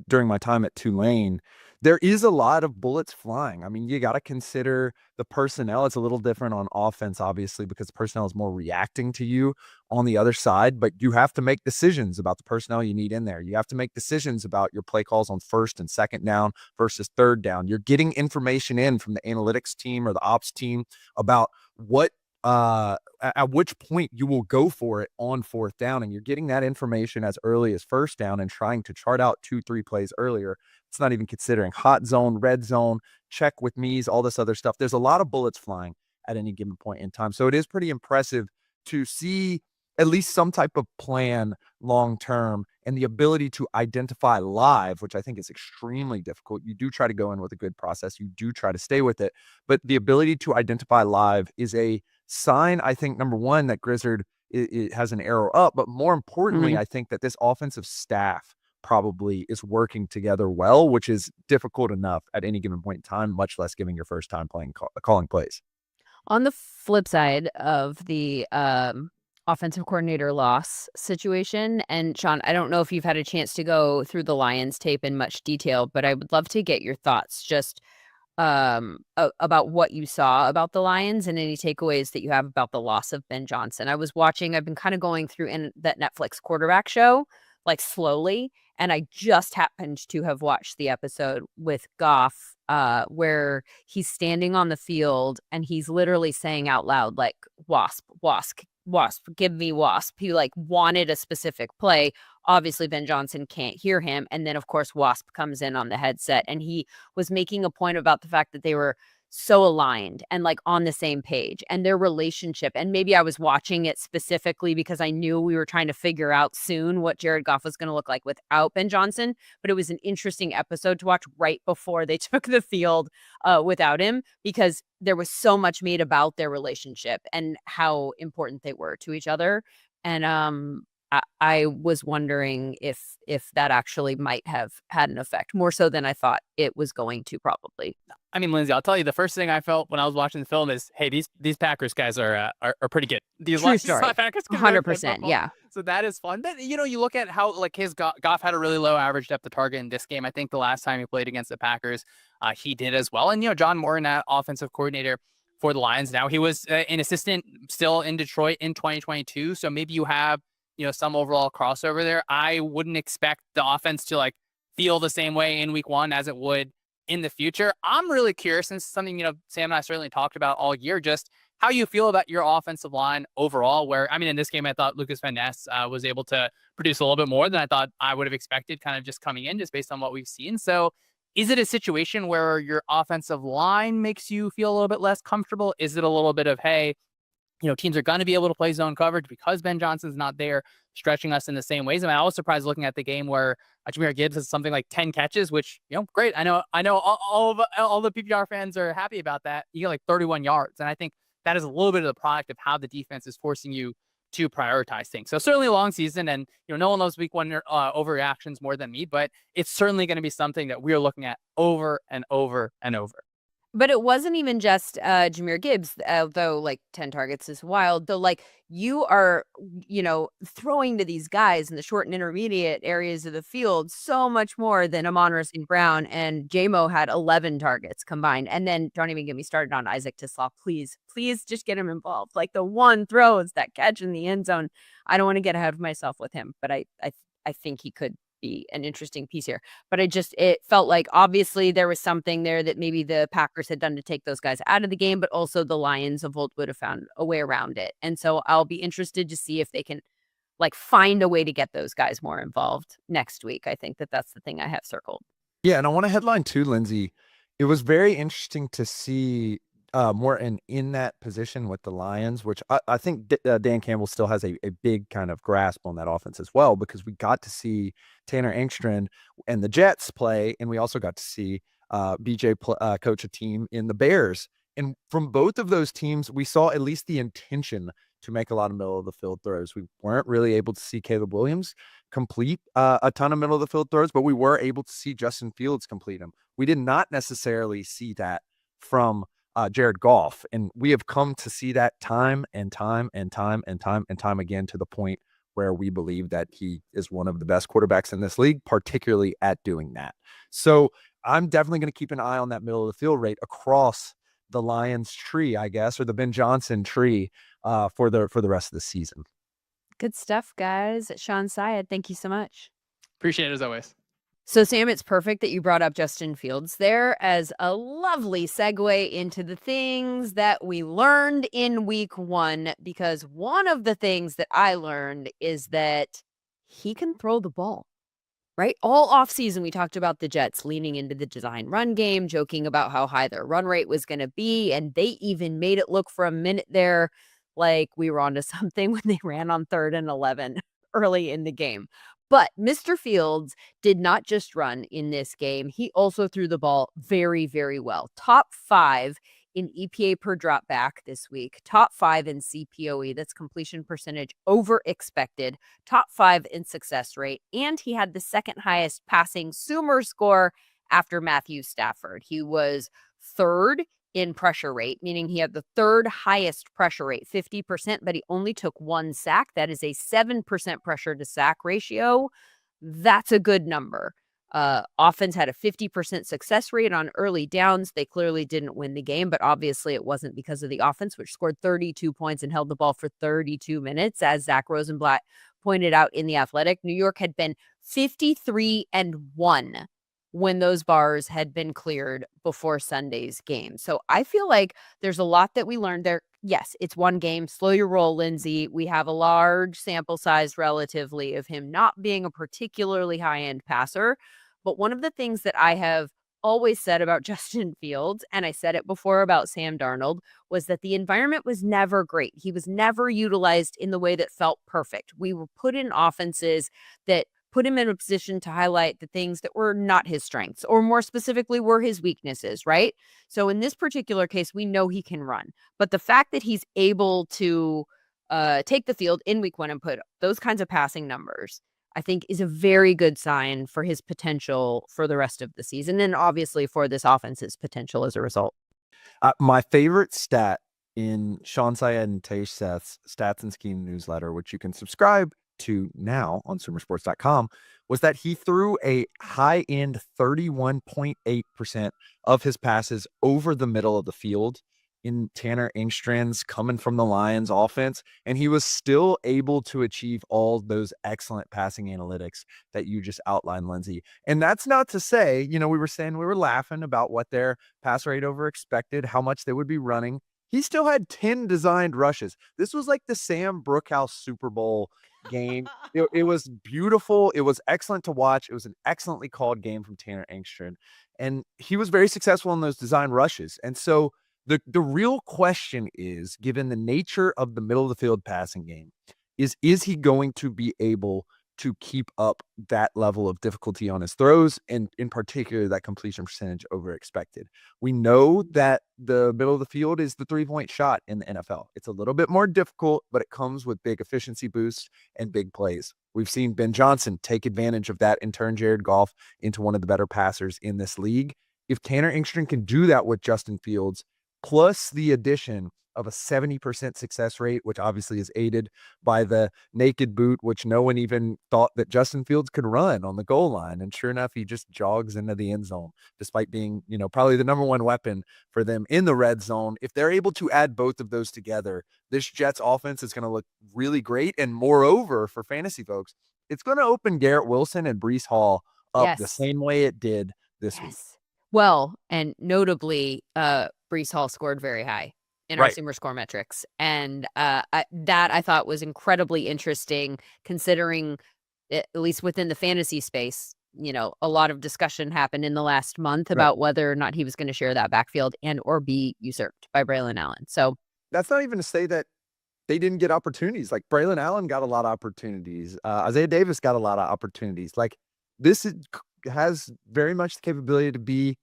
during my time at Tulane, there is a lot of bullets flying. I mean, you got to consider the personnel. It's a little different on offense, obviously, because the personnel is more reacting to you on the other side, but you have to make decisions about the personnel you need in there. You have to make decisions about your play calls on first and second down versus third down. You're getting information in from the analytics team or the ops team about what at which point you will go for it on fourth down, and you're getting that information as early as first down and trying to chart out 2-3 plays earlier. It's not even considering hot zone, red zone, check with me's, all this other stuff. There's a lot of bullets flying at any given point in time. So it is pretty impressive to see at least some type of plan long term and the ability to identify live, which I think is extremely difficult. You do try to go in with a good process. You do try to stay with it, but the ability to identify live is a sign, I think, number one, that Grizzard it has an arrow up, but more importantly, I think that this offensive staff probably is working together well, which is difficult enough at any given point in time, much less giving your first time calling plays. On the flip side of the offensive coordinator loss situation, and Sean, I don't know if you've had a chance to go through the Lions tape in much detail, but I would love to get your thoughts just about what you saw about the Lions and any takeaways that you have about the loss of Ben Johnson. I've been kind of going through in that Netflix quarterback show, like slowly, and I just happened to have watched the episode with Goff, where he's standing on the field and he's literally saying out loud, like, wasp, wasp, wasp, give me wasp. He like wanted a specific play. Obviously, Ben Johnson can't hear him. And then, of course, Wasp comes in on the headset, and he was making a point about the fact that they were so aligned and like on the same page and their relationship. And maybe I was watching it specifically because I knew we were trying to figure out soon what Jared Goff was going to look like without Ben Johnson. But it was an interesting episode to watch right before they took the field without him, because there was so much made about their relationship and how important they were to each other. And I was wondering if that actually might have had an effect, more so than I thought it was going to, probably. I mean, Lindsay, I'll tell you, the first thing I felt when I was watching the film is, hey, these Packers guys are pretty good. These True story. Packers guys 100%, yeah. So that is fun. But, you look at how, like, Goff had a really low average depth of target in this game. I think the last time he played against the Packers, he did as well. And, John Morton, that offensive coordinator for the Lions now, he was an assistant still in Detroit in 2022. So maybe you have, some overall crossover there. I wouldn't expect the offense to like feel the same way in week one as it would in the future. I'm really curious, and this is something, Sam and I certainly talked about all year, just how you feel about your offensive line overall, where, I mean, in this game, I thought Lucas Van Ness was able to produce a little bit more than I thought I would have expected, kind of just coming in, just based on what we've seen. So is it a situation where your offensive line makes you feel a little bit less comfortable? Is it a little bit of, hey, teams are going to be able to play zone coverage because Ben Johnson's not there, stretching us in the same ways? I mean, I was surprised looking at the game where Jahmyr Gibbs has something like 10 catches, which, great. I know all the PPR fans are happy about that. You get like 31 yards. And I think that is a little bit of the product of how the defense is forcing you to prioritize things. So certainly a long season, and, no one knows week one overreactions more than me, but it's certainly going to be something that we're looking at over and over and over. But it wasn't even just Jahmyr Gibbs, though, like 10 targets is wild. Though, like, you are, throwing to these guys in the short and intermediate areas of the field so much more than Amon-Ra St. Brown, and J-Mo had 11 targets combined. And then don't even get me started on Isaac Tisslaw. Please just get him involved. Like, the one throw is that catch in the end zone. I don't want to get ahead of myself with him, but I think he could be an interesting piece here. But it felt like obviously there was something there that maybe the Packers had done to take those guys out of the game, but also the Lions of old would have found a way around it. And so I'll be interested to see if they can like find a way to get those guys more involved next week. I think that's the thing I have circled. Yeah, and I want to headline too, Lindsay. It was very interesting to see Morton in that position with the Lions, which I think Dan Campbell still has a big kind of grasp on that offense as well, because we got to see Tanner Engstrand and the Jets play, and we also got to see BJ coach a team in the Bears. And from both of those teams, we saw at least the intention to make a lot of middle of the field throws. We weren't really able to see Caleb Williams complete a ton of middle of the field throws, but we were able to see Justin Fields complete them. We did not necessarily see that from Jared Goff, and we have come to see that time and time and time and time and time again, to the point where we believe that he is one of the best quarterbacks in this league, particularly at doing that. So I'm definitely going to keep an eye on that middle of the field rate across the Lions tree, I guess, or the Ben Johnson tree for the rest of the season. Good stuff, guys. Sean Syed, thank you so much. Appreciate it as always. So, Sam, it's perfect that you brought up Justin Fields there as a lovely segue into the things that we learned in week 1, because one of the things that I learned is that he can throw the ball, right? All offseason, we talked about the Jets leaning into the design run game, joking about how high their run rate was going to be. And they even made it look for a minute there like we were onto something when they ran on 3rd and 11 early in the game. But Mr. Fields did not just run in this game. He also threw the ball very, very well. Top 5 in EPA per drop back this week. Top 5 in CPOE. That's completion percentage over expected. Top 5 in success rate. And he had the second highest passing Sumer score after Matthew Stafford. He was 3rd in pressure rate, meaning he had the 3rd highest pressure rate, 50%, but he only took 1 sack. That is a 7% pressure to sack ratio. That's a good number. Offense had a 50% success rate on early downs. They clearly didn't win the game, but obviously it wasn't because of the offense, which scored 32 points and held the ball for 32 minutes. As Zach Rosenblatt pointed out in The Athletic, New York had been 53-1 when those bars had been cleared before Sunday's game. So I feel like there's a lot that we learned there. Yes, it's one game. Slow your roll, Lindsay. We have a large sample size relatively of him not being a particularly high-end passer. But one of the things that I have always said about Justin Fields, and I said it before about Sam Darnold, was that the environment was never great. He was never utilized in the way that felt perfect. We were put in offenses that put him in a position to highlight the things that were not his strengths, or more specifically were his weaknesses, right? So in this particular case, we know he can run. But the fact that he's able to take the field in week 1 and put those kinds of passing numbers, I think is a very good sign for his potential for the rest of the season, and obviously for this offense's potential as a result. My favorite stat in Sean Syed and Tash Seth's Stats and Scheme newsletter, which you can subscribe to now on SumerSports.com, was that he threw a high-end 31.8% of his passes over the middle of the field in Tanner Engstrand's coming from the Lions offense, and he was still able to achieve all those excellent passing analytics that you just outlined, Lindsay. And that's not to say, we were laughing about what their pass rate over expected, how much they would be running. He still had 10 designed rushes. This was like the Sam Brookhouse Super Bowl game. It was beautiful. It was excellent to watch. It was an excellently called game from Tanner Engstrand, and he was very successful in those design rushes. And so the real question is, given the nature of the middle of the field passing game, is he going to be able to keep up that level of difficulty on his throws, and in particular that completion percentage over expected? We know that the middle of the field is the 3-point shot in the NFL. It's a little bit more difficult, but it comes with big efficiency boosts and big plays. We've seen Ben Johnson take advantage of that and turn Jared Goff into one of the better passers in this league. If Tanner Engstrand can do that with Justin Fields, plus the addition of a 70% success rate, which obviously is aided by the naked boot, which no one even thought that Justin Fields could run on the goal line. And sure enough, he just jogs into the end zone, despite being, probably the number 1 weapon for them in the red zone. If they're able to add both of those together, this Jets offense is going to look really great. And moreover, for fantasy folks, it's going to open Garrett Wilson and Breece Hall up the same way it did this week. Well, and notably, Breece Hall scored very high in our Sumer score metrics. And that I thought was incredibly interesting, considering, at least within the fantasy space, a lot of discussion happened in the last month about whether or not he was going to share that backfield and or be usurped by Braylon Allen. So that's not even to say that they didn't get opportunities. Like Braylon Allen got a lot of opportunities. Isaiah Davis got a lot of opportunities. Like this has very much the capability to be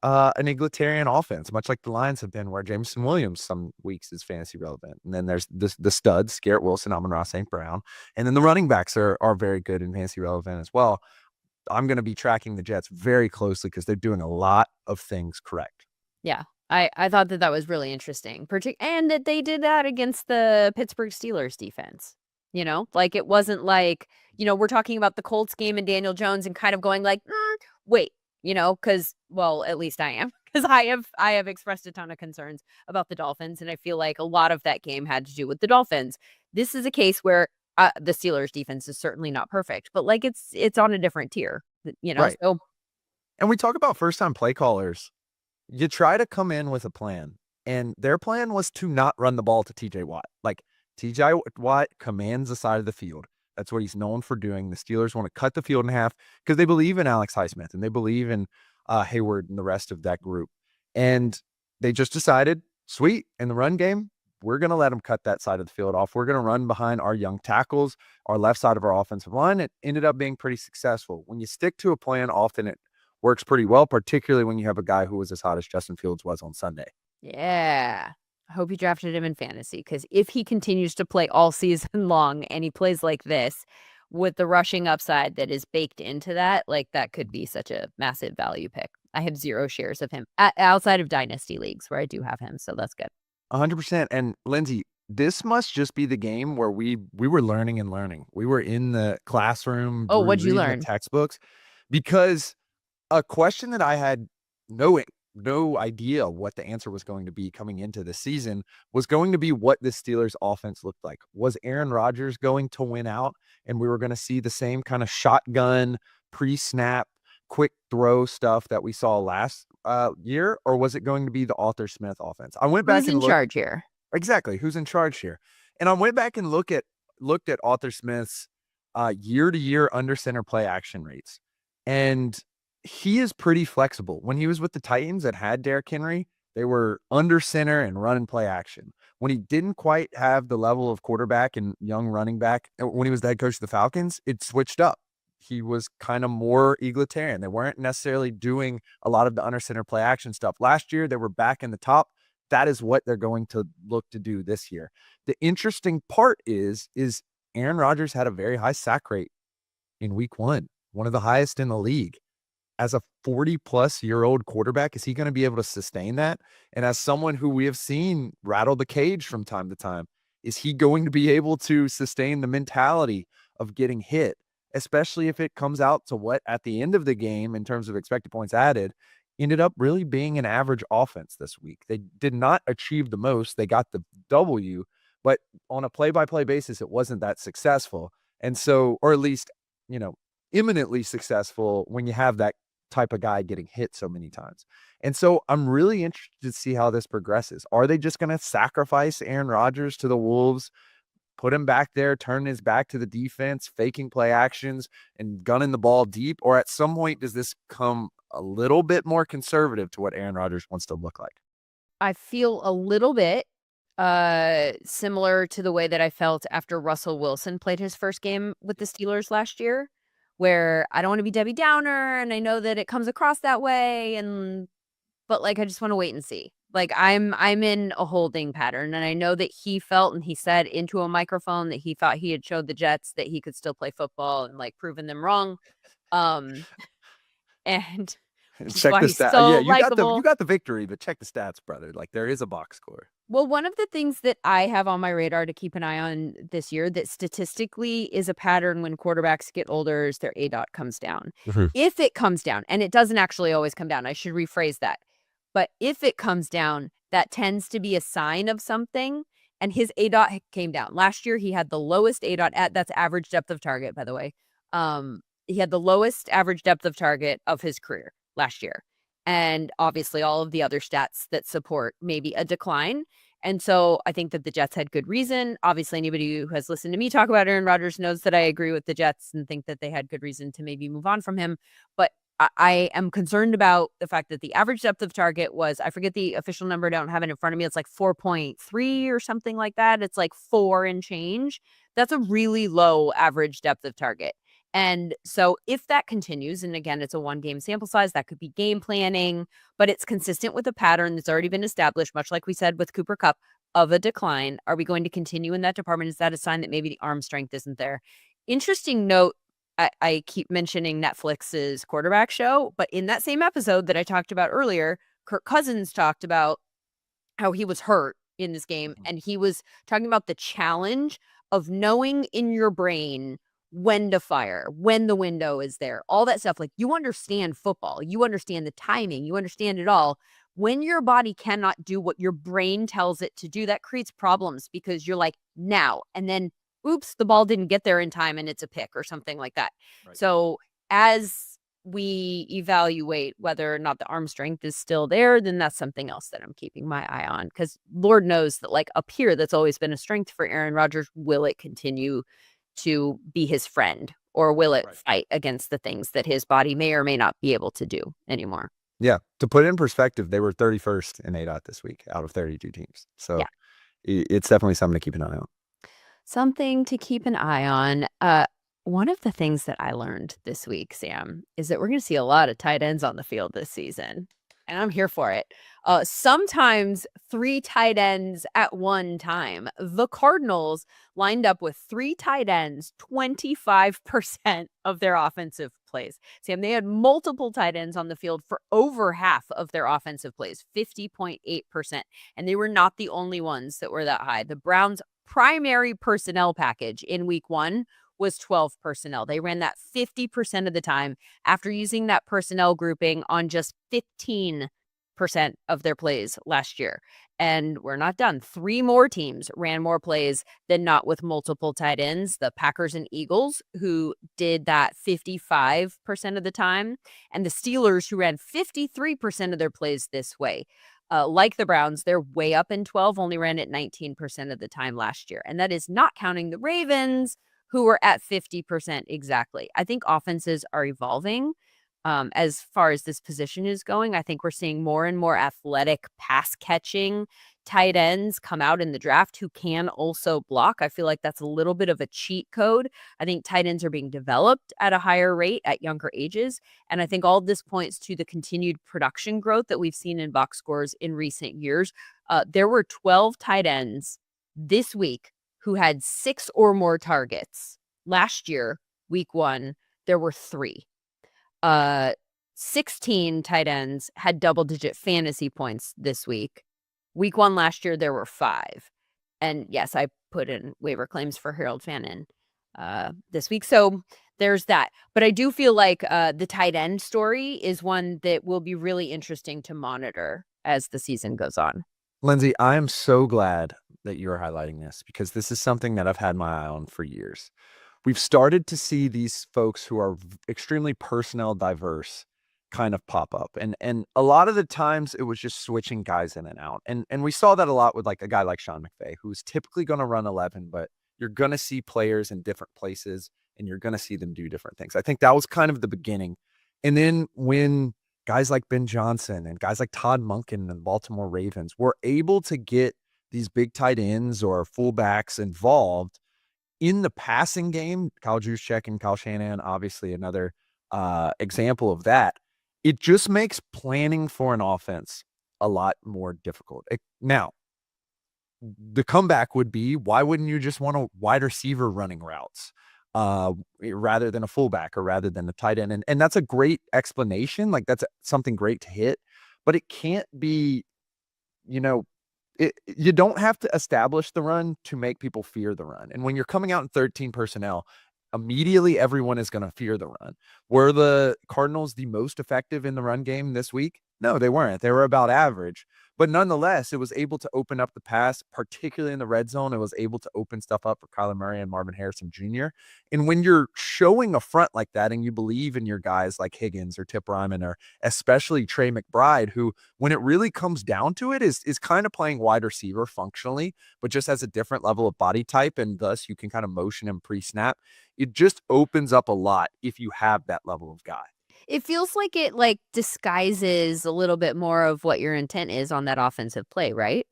an egalitarian offense, much like the Lions have been, where Jameson Williams some weeks is fantasy relevant. And then there's the studs, Garrett Wilson, Amon-Ra St. Brown. And then the running backs are very good and fantasy relevant as well. I'm going to be tracking the Jets very closely because they're doing a lot of things correct. Yeah, I thought that was really interesting, and that they did that against the Pittsburgh Steelers defense. Like it wasn't like, we're talking about the Colts game and Daniel Jones and kind of going like, wait, because, well, at least I am, because I have expressed a ton of concerns about the Dolphins, and I feel like a lot of that game had to do with the Dolphins. This is a case where the Steelers defense is certainly not perfect, but like it's on a different tier, Right. so And we talk about first-time play callers. You try to come in with a plan, and their plan was to not run the ball to TJ Watt. Like, TJ Watt commands the side of the field. That's what he's known for doing. The Steelers want to cut the field in half because they believe in Alex Highsmith and they believe in Hayward and the rest of that group. And they just decided, sweet, in the run game, we're going to let them cut that side of the field off. We're going to run behind our young tackles, our left side of our offensive line. It ended up being pretty successful. When you stick to a plan, often it works pretty well, particularly when you have a guy who was as hot as Justin Fields was on Sunday. yeah. I hope you drafted him in fantasy, because if he continues to play all season long and he plays like this with the rushing upside that is baked into that, like that could be such a massive value pick. I have 0 shares of him outside of dynasty leagues where I do have him, so that's good. 100%. And Lindsay, this must just be the game where we were learning and learning. We were in the classroom. Oh, we were what'd you reading learn? the textbooks, because a question that I had no idea what the answer was going to be coming into the season was going to be what the Steelers offense looked like. Was Aaron Rodgers going to win out and we were going to see the same kind of shotgun, pre-snap, quick throw stuff that we saw last year? Or was it going to be the Arthur Smith offense? I went back Who's and in looked. charge here? Exactly. Who's in charge here? And I went back and looked at Arthur Smith's year-to-year under center play action rates. And he is pretty flexible. When he was with the Titans that had Derrick Henry, they were under center and run and play action. When he didn't quite have the level of quarterback and young running back, when he was the head coach of the Falcons, it switched up. He was kind of more egalitarian. They weren't necessarily doing a lot of the under center play action stuff. Last year, they were back in the top. That is what they're going to look to do this year. The interesting part is Aaron Rodgers had a very high sack rate in week 1, one of the highest in the league. As a 40-plus-year-old quarterback, is he going to be able to sustain that? And as someone who we have seen rattle the cage from time to time, is he going to be able to sustain the mentality of getting hit, especially if it comes out to what at the end of the game, in terms of expected points added, ended up really being an average offense this week? They did not achieve the most. They got the W, but on a play-by-play basis, it wasn't that successful. And so, or at least, imminently successful when you have that type of guy getting hit so many times. And so I'm really interested to see how this progresses. Are they just going to sacrifice Aaron Rodgers to the Wolves, put him back there, turn his back to the defense, faking play actions and gunning the ball deep? Or at some point, does this come a little bit more conservative to what Aaron Rodgers wants to look like? I feel a little bit similar to the way that I felt after Russell Wilson played his first game with the Steelers last year, where I don't want to be Debbie Downer, and I know that it comes across that way, but like I just want to wait and see. Like I'm in a holding pattern, and I know that he felt and he said into a microphone that he thought he had showed the Jets that he could still play football and like proven them wrong. And which is Check why the he's stat. so Yeah, you got likable. the victory, but check the stats, brother. Like there is a box score. Well, one of the things that I have on my radar to keep an eye on this year that statistically is a pattern when quarterbacks get older is their ADOT comes down. Mhm. If it comes down, and it doesn't actually always come down, I should rephrase that. But if it comes down, that tends to be a sign of something. And his ADOT came down. Last year, he had the lowest ADOT that's average depth of target, by the way. He had the lowest average depth of target of his career last year. And obviously all of the other stats that support maybe a decline. And so I think that the Jets had good reason. Obviously, anybody who has listened to me talk about Aaron Rodgers knows that I agree with the Jets and think that they had good reason to maybe move on from him. But I am concerned about the fact that the average depth of target was, I forget the official number, I don't have it in front of me. It's like 4.3 or something like that. It's like 4 and change. That's a really low average depth of target. And so if that continues, and again, it's a 1-game sample size, that could be game planning, but it's consistent with a pattern that's already been established, much like we said with Cooper Kupp, of a decline. Are we going to continue in that department? Is that a sign that maybe the arm strength isn't there? Interesting note, I keep mentioning Netflix's quarterback show, but in that same episode that I talked about earlier, Kirk Cousins talked about how he was hurt in this game, and he was talking about the challenge of knowing in your brain when to fire, when the window is there, all that stuff. Like, you understand football, you understand the timing, you understand it all. When your body cannot do what your brain tells it to do, that creates problems because you're like, now, and then oops, the ball didn't get there in time and it's a pick or something like that. Right. So as we evaluate whether or not the arm strength is still there, then that's something else that I'm keeping my eye on, because Lord knows that, like, up here, that's always been a strength for Aaron Rodgers. Will it continue to be his friend, or will it fight against the things that his body may or may not be able to do anymore? Yeah. To put it in perspective, they were 31st in ADOT this week out of 32 teams. So Yeah. it's definitely something to keep an eye on. Something to keep an eye on. One of the things that I learned this week, Sam, is that we're going to see a lot of tight ends on the field this season, and I'm here for it. Sometimes 3 tight ends at one time. The Cardinals lined up with 3 tight ends 25% of their offensive plays. Sam, they had multiple tight ends on the field for over half of their offensive plays, 50.8%. And they were not the only ones that were that high. The Browns' primary personnel package in week 1 was 12 personnel. They ran that 50% of the time after using that personnel grouping on just 15% of their plays last year. And we're not done. 3 more teams ran more plays than not with multiple tight ends. The Packers and Eagles, who did that 55% of the time, and the Steelers, who ran 53% of their plays this way. Like the Browns, they're way up in 12, only ran it 19% of the time last year. And that is not counting the Ravens, who were at 50% exactly. I think offenses are evolving as far as this position is going. I think we're seeing more and more athletic pass catching tight ends come out in the draft who can also block. I feel like that's a little bit of a cheat code. I think tight ends are being developed at a higher rate at younger ages. And I think all of this points to the continued production growth that we've seen in box scores in recent years. There were 12 tight ends this week who had 6 or more targets. Last year, week 1, there were 3. 16 tight ends had double-digit fantasy points this week. Week 1 last year, there were 5. And yes, I put in waiver claims for Harold Fannin this week. So there's that. But I do feel like the tight end story is one that will be really interesting to monitor as the season goes on. Lindsay, I am so glad that you're highlighting this, because this is something that I've had my eye on for years. We've started to see these folks who are extremely personnel diverse kind of pop up. And a lot of the times it was just switching guys in and out. And we saw that a lot with like a guy like Sean McVay, who's typically going to run 11, but you're going to see players in different places and you're going to see them do different things. I think that was kind of the beginning. And then when guys like Ben Johnson and guys like Todd Monken and the Baltimore Ravens were able to get these big tight ends or fullbacks involved in the passing game, Kyle Juszczyk and Kyle Shanahan, obviously another example of that. It just makes planning for an offense a lot more difficult. Now, the comeback would be, why wouldn't you just want a wide receiver running routes rather than a fullback or rather than a tight end? And that's a great explanation. Like, that's something great to hit, but it can't be, you don't have to establish the run to make people fear the run. And when you're coming out in 13 personnel, immediately everyone is going to fear the run. Were the Cardinals the most effective in the run game this week? No, they weren't. They were about average. But nonetheless, it was able to open up the pass, particularly in the red zone. It was able to open stuff up for Kyler Murray and Marvin Harrison Jr. And when you're showing a front like that and you believe in your guys like Higgins or Tip Ryman or especially Trey McBride, who, when it really comes down to it, is kind of playing wide receiver functionally, but just has a different level of body type, and thus you can kind of motion him pre-snap. It just opens up a lot if you have that level of guy. It feels like it disguises a little bit more of what your intent is on that offensive play, right?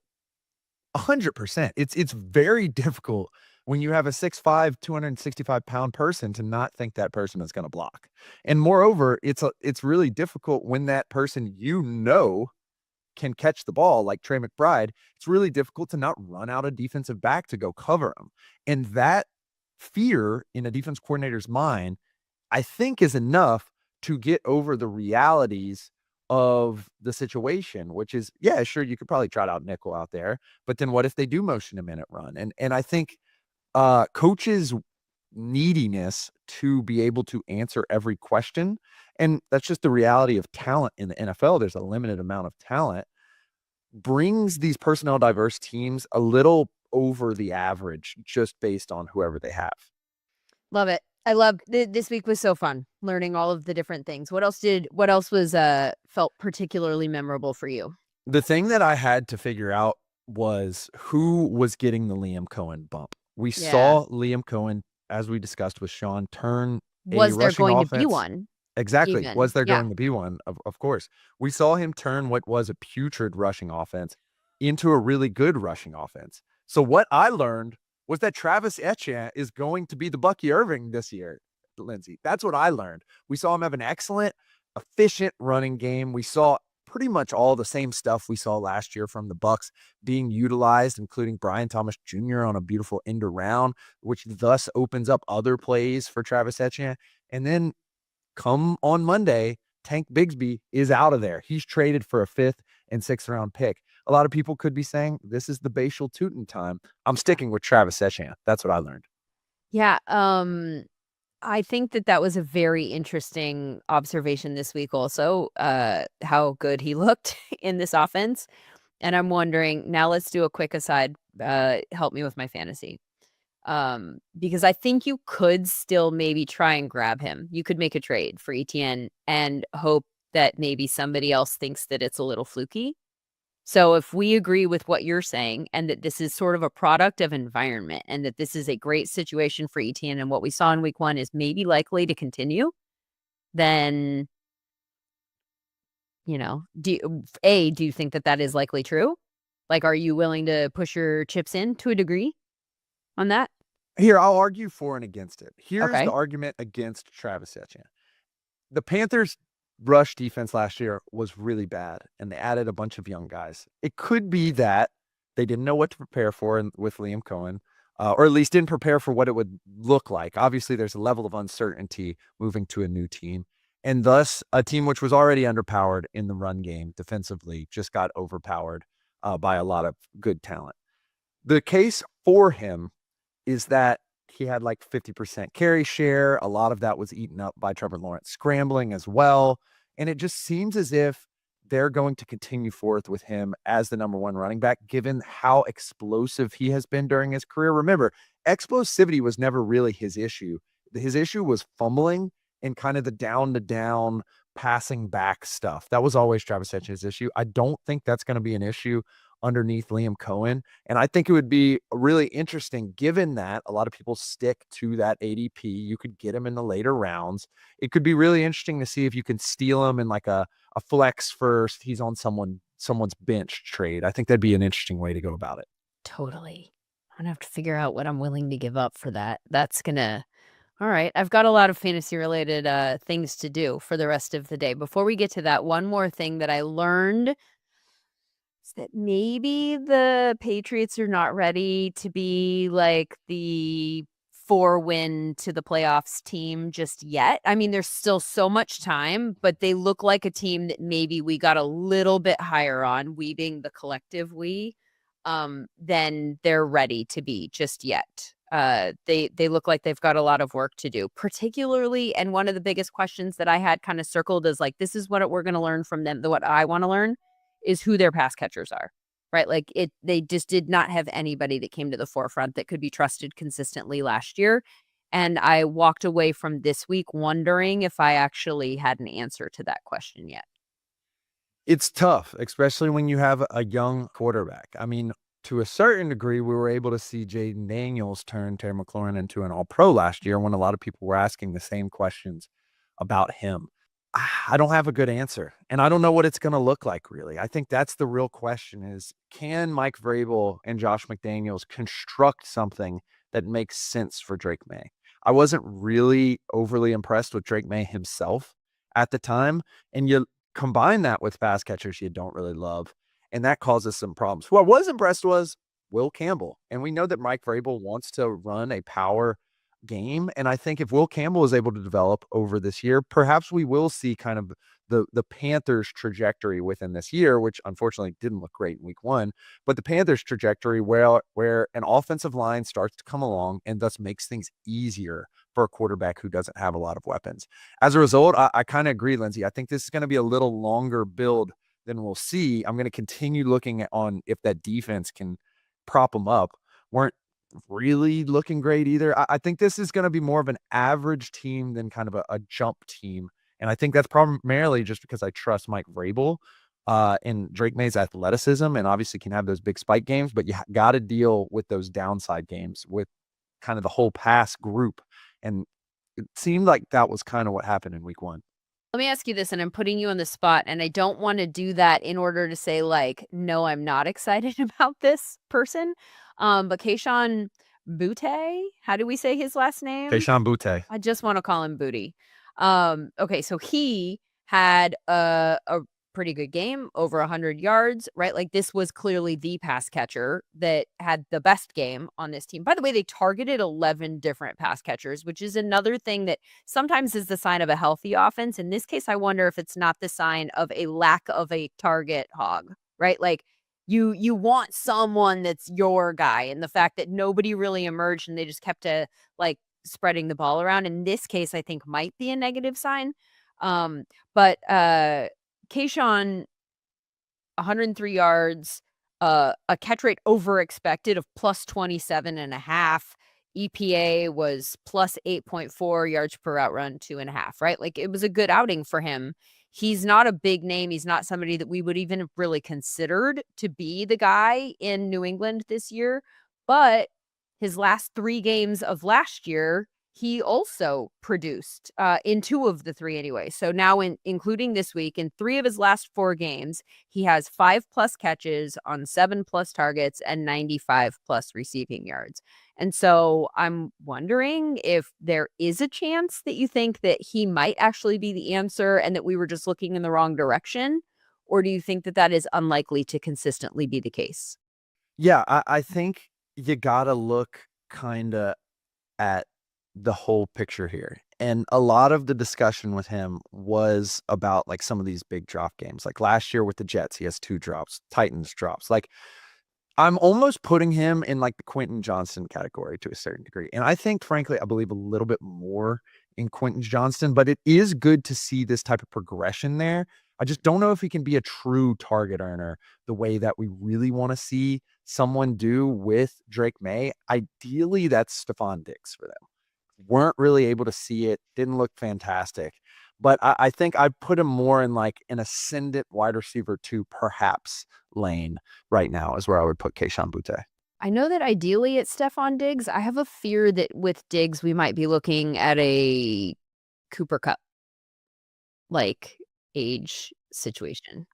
100%. It's very difficult when you have a 6'5", 265-pound person to not think that person is going to block. And moreover, it's really difficult when that person can catch the ball, like Trey McBride. It's really difficult to not run out a defensive back to go cover him. And that fear in a defense coordinator's mind, I think, is enough to get over the realities of the situation, which is, yeah, sure, you could probably trot out nickel out there, but then what if they do motion him in at run? And I think coaches' neediness to be able to answer every question. And that's just the reality of talent in the NFL. There's a limited amount of talent, brings these personnel diverse teams a little over the average just based on whoever they have. Love it. I love this week was so fun learning all of the different things. What else was felt particularly memorable for you? The thing that I had to figure out was who was getting the Liam Cohen bump. We Yeah. saw Liam Cohen, as we discussed with Sean, turn a Was there rushing going to be offense. one Exactly. even? Was there Yeah. going to be one? Of course. We saw him turn what was a putrid rushing offense into a really good rushing offense. So what I learned was that Travis Etienne is going to be the Bucky Irving this year, Lindsay. That's what I learned. We saw him have an excellent, efficient running game. We saw pretty much all the same stuff we saw last year from the Bucks being utilized, including Brian Thomas Jr. on a beautiful end around, which thus opens up other plays for Travis Etienne. And then come on Monday, Tank Bigsby is out of there. He's traded for a 5th and 6th round pick. A lot of people could be saying this is the Bashal Tootin time. I'm sticking with Travis Etienne. That's what I learned. Yeah. I think that was a very interesting observation this week also, how good he looked in this offense. And I'm wondering, now let's do a quick aside, help me with my fantasy. Because I think you could still maybe try and grab him. You could make a trade for ETN and hope that maybe somebody else thinks that it's a little fluky. So if we agree with what you're saying and that this is sort of a product of environment and that this is a great situation for ETN and what we saw in week 1 is maybe likely to continue, then, do you think that is likely true? Like, are you willing to push your chips in to a degree on that? Here, I'll argue for and against it. Here's the Okay. argument against Travis Etienne. The Panthers' rush defense last year was really bad, and they added a bunch of young guys. It could be that they didn't know what to prepare for with Liam Cohen, or at least didn't prepare for what it would look like. Obviously, there's a level of uncertainty moving to a new team, and thus a team which was already underpowered in the run game defensively just got overpowered by a lot of good talent. The case for him is that he had like 50% carry share. A lot of that was eaten up by Trevor Lawrence scrambling as well. And it just seems as if they're going to continue forth with him as the number 1 running back, given how explosive he has been during his career. Remember, explosivity was never really his issue. His issue was fumbling and kind of the down to down passing back stuff. That was always Travis Etienne's issue. I don't think that's going to be an issue underneath Liam Cohen. And I think it would be really interesting, given that a lot of people stick to that ADP. You could get him in the later rounds. It could be really interesting to see if you can steal him in like a flex first. He's on someone's bench trade. I think that'd be an interesting way to go about it. Totally. I'm gonna have to figure out what I'm willing to give up for that. All right. I've got a lot of fantasy related things to do for the rest of the day. Before we get to that, one more thing that I learned is that maybe the Patriots are not ready to be like the 4-win to the playoffs team just yet. I mean, there's still so much time, but they look like a team that maybe we got a little bit higher on, we being the collective we, than they're ready to be just yet. They look like they've got a lot of work to do, particularly. And one of the biggest questions that I had kind of circled is like, this is what we're going to learn from them. What I want to learn is who their pass catchers are, right? Like they just did not have anybody that came to the forefront that could be trusted consistently last year. And I walked away from this week wondering if I actually had an answer to that question yet. It's tough, especially when you have a young quarterback. I mean, to a certain degree, we were able to see Jaden Daniels turn Terry McLaurin into an all-pro last year when a lot of people were asking the same questions about him. I don't have a good answer, and I don't know what it's going to look like, really. I think that's the real question is, can Mike Vrabel and Josh McDaniels construct something that makes sense for Drake May? I wasn't really overly impressed with Drake May himself at the time, and you combine that with pass catchers you don't really love, and that causes some problems. Who I was impressed was Will Campbell, and we know that Mike Vrabel wants to run a power game. And I think if Will Campbell is able to develop over this year, perhaps we will see kind of the Panthers trajectory within this year, which unfortunately didn't look great in week 1, but the Panthers trajectory where an offensive line starts to come along and thus makes things easier for a quarterback who doesn't have a lot of weapons. As a result, I kind of agree, Lindsay. I think this is going to be a little longer build than we'll see. I'm going to continue looking on if that defense can prop them up. Weren't really looking great either. I think this is going to be more of an average team than kind of a jump team. And I think that's primarily just because I trust Mike Vrabel and Drake May's athleticism, and obviously can have those big spike games, but you got to deal with those downside games with kind of the whole pass group. And it seemed like that was kind of what happened in week 1. Let me ask you this, and I'm putting you on the spot, and I don't want to do that in order to say, like, no, I'm not excited about this person. But Kayshon Boutte, how do we say his last name? Kayshon Boutte. I just want to call him Booty. Okay, so he had a pretty good game, over 100 yards, right? Like, this was clearly the pass catcher that had the best game on this team. By the way, they targeted 11 different pass catchers, which is another thing that sometimes is the sign of a healthy offense. In this case, I wonder if it's not the sign of a lack of a target hog, right? Like, you want someone that's your guy, and the fact that nobody really emerged and they just kept like spreading the ball around, in this case, I think might be a negative sign. But Kayshon, 103 yards, a catch rate over expected of plus 27.5. EPA was plus 8.4 yards per route run, 2.5, right? Like, it was a good outing for him. He's not a big name. He's not somebody that we would even have really considered to be the guy in New England this year. But his last 3 games of last year, he also produced in 2 of the 3 anyway. So now, including this week, in 3 of his last 4 games, he has 5+ catches on 7+ targets and 95+ receiving yards. And so I'm wondering if there is a chance that you think that he might actually be the answer and that we were just looking in the wrong direction, or do you think that that is unlikely to consistently be the case? Yeah, I think you got to look kind of at the whole picture here. And a lot of the discussion with him was about like some of these big drop games. Like last year with the Jets, he has 2 drops, Titans drops. Like, I'm almost putting him in like the Quentin Johnston category to a certain degree. And I think, frankly, I believe a little bit more in Quentin Johnston, but it is good to see this type of progression there. I just don't know if he can be a true target earner the way that we really want to see someone do with Drake May. Ideally, that's Stephon Diggs for them. Weren't really able to see it. Didn't look fantastic. But I think I put him more in like an ascendant wide receiver 2, perhaps lane right now is where I would put Kayshon Boutte. I know that ideally it's Stephon Diggs. I have a fear that with Diggs, we might be looking at a Cooper Kupp like age situation.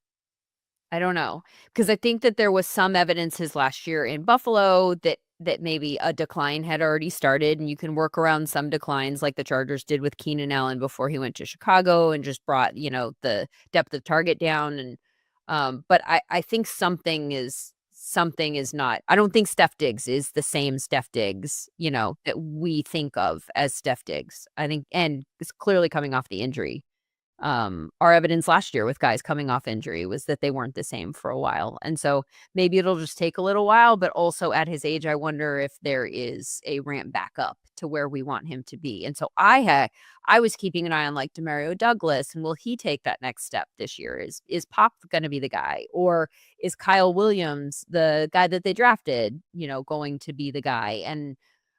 I don't know, because I think that there was some evidence his last year in Buffalo that maybe a decline had already started, and you can work around some declines like the Chargers did with Keenan Allen before he went to Chicago and just brought, the depth of target down. And but I think something is not. I don't think Steph Diggs is the same Steph Diggs, that we think of as Steph Diggs. I think, and it's clearly coming off the injury. Our evidence last year with guys coming off injury was that they weren't the same for a while. And so maybe it'll just take a little while, but also at his age, I wonder if there is a ramp back up to where we want him to be. And so I was keeping an eye on like Demario Douglas, and will he take that next step this year? Is Pop going to be the guy, or is Kyle Williams, the guy that they drafted, going to be the guy? And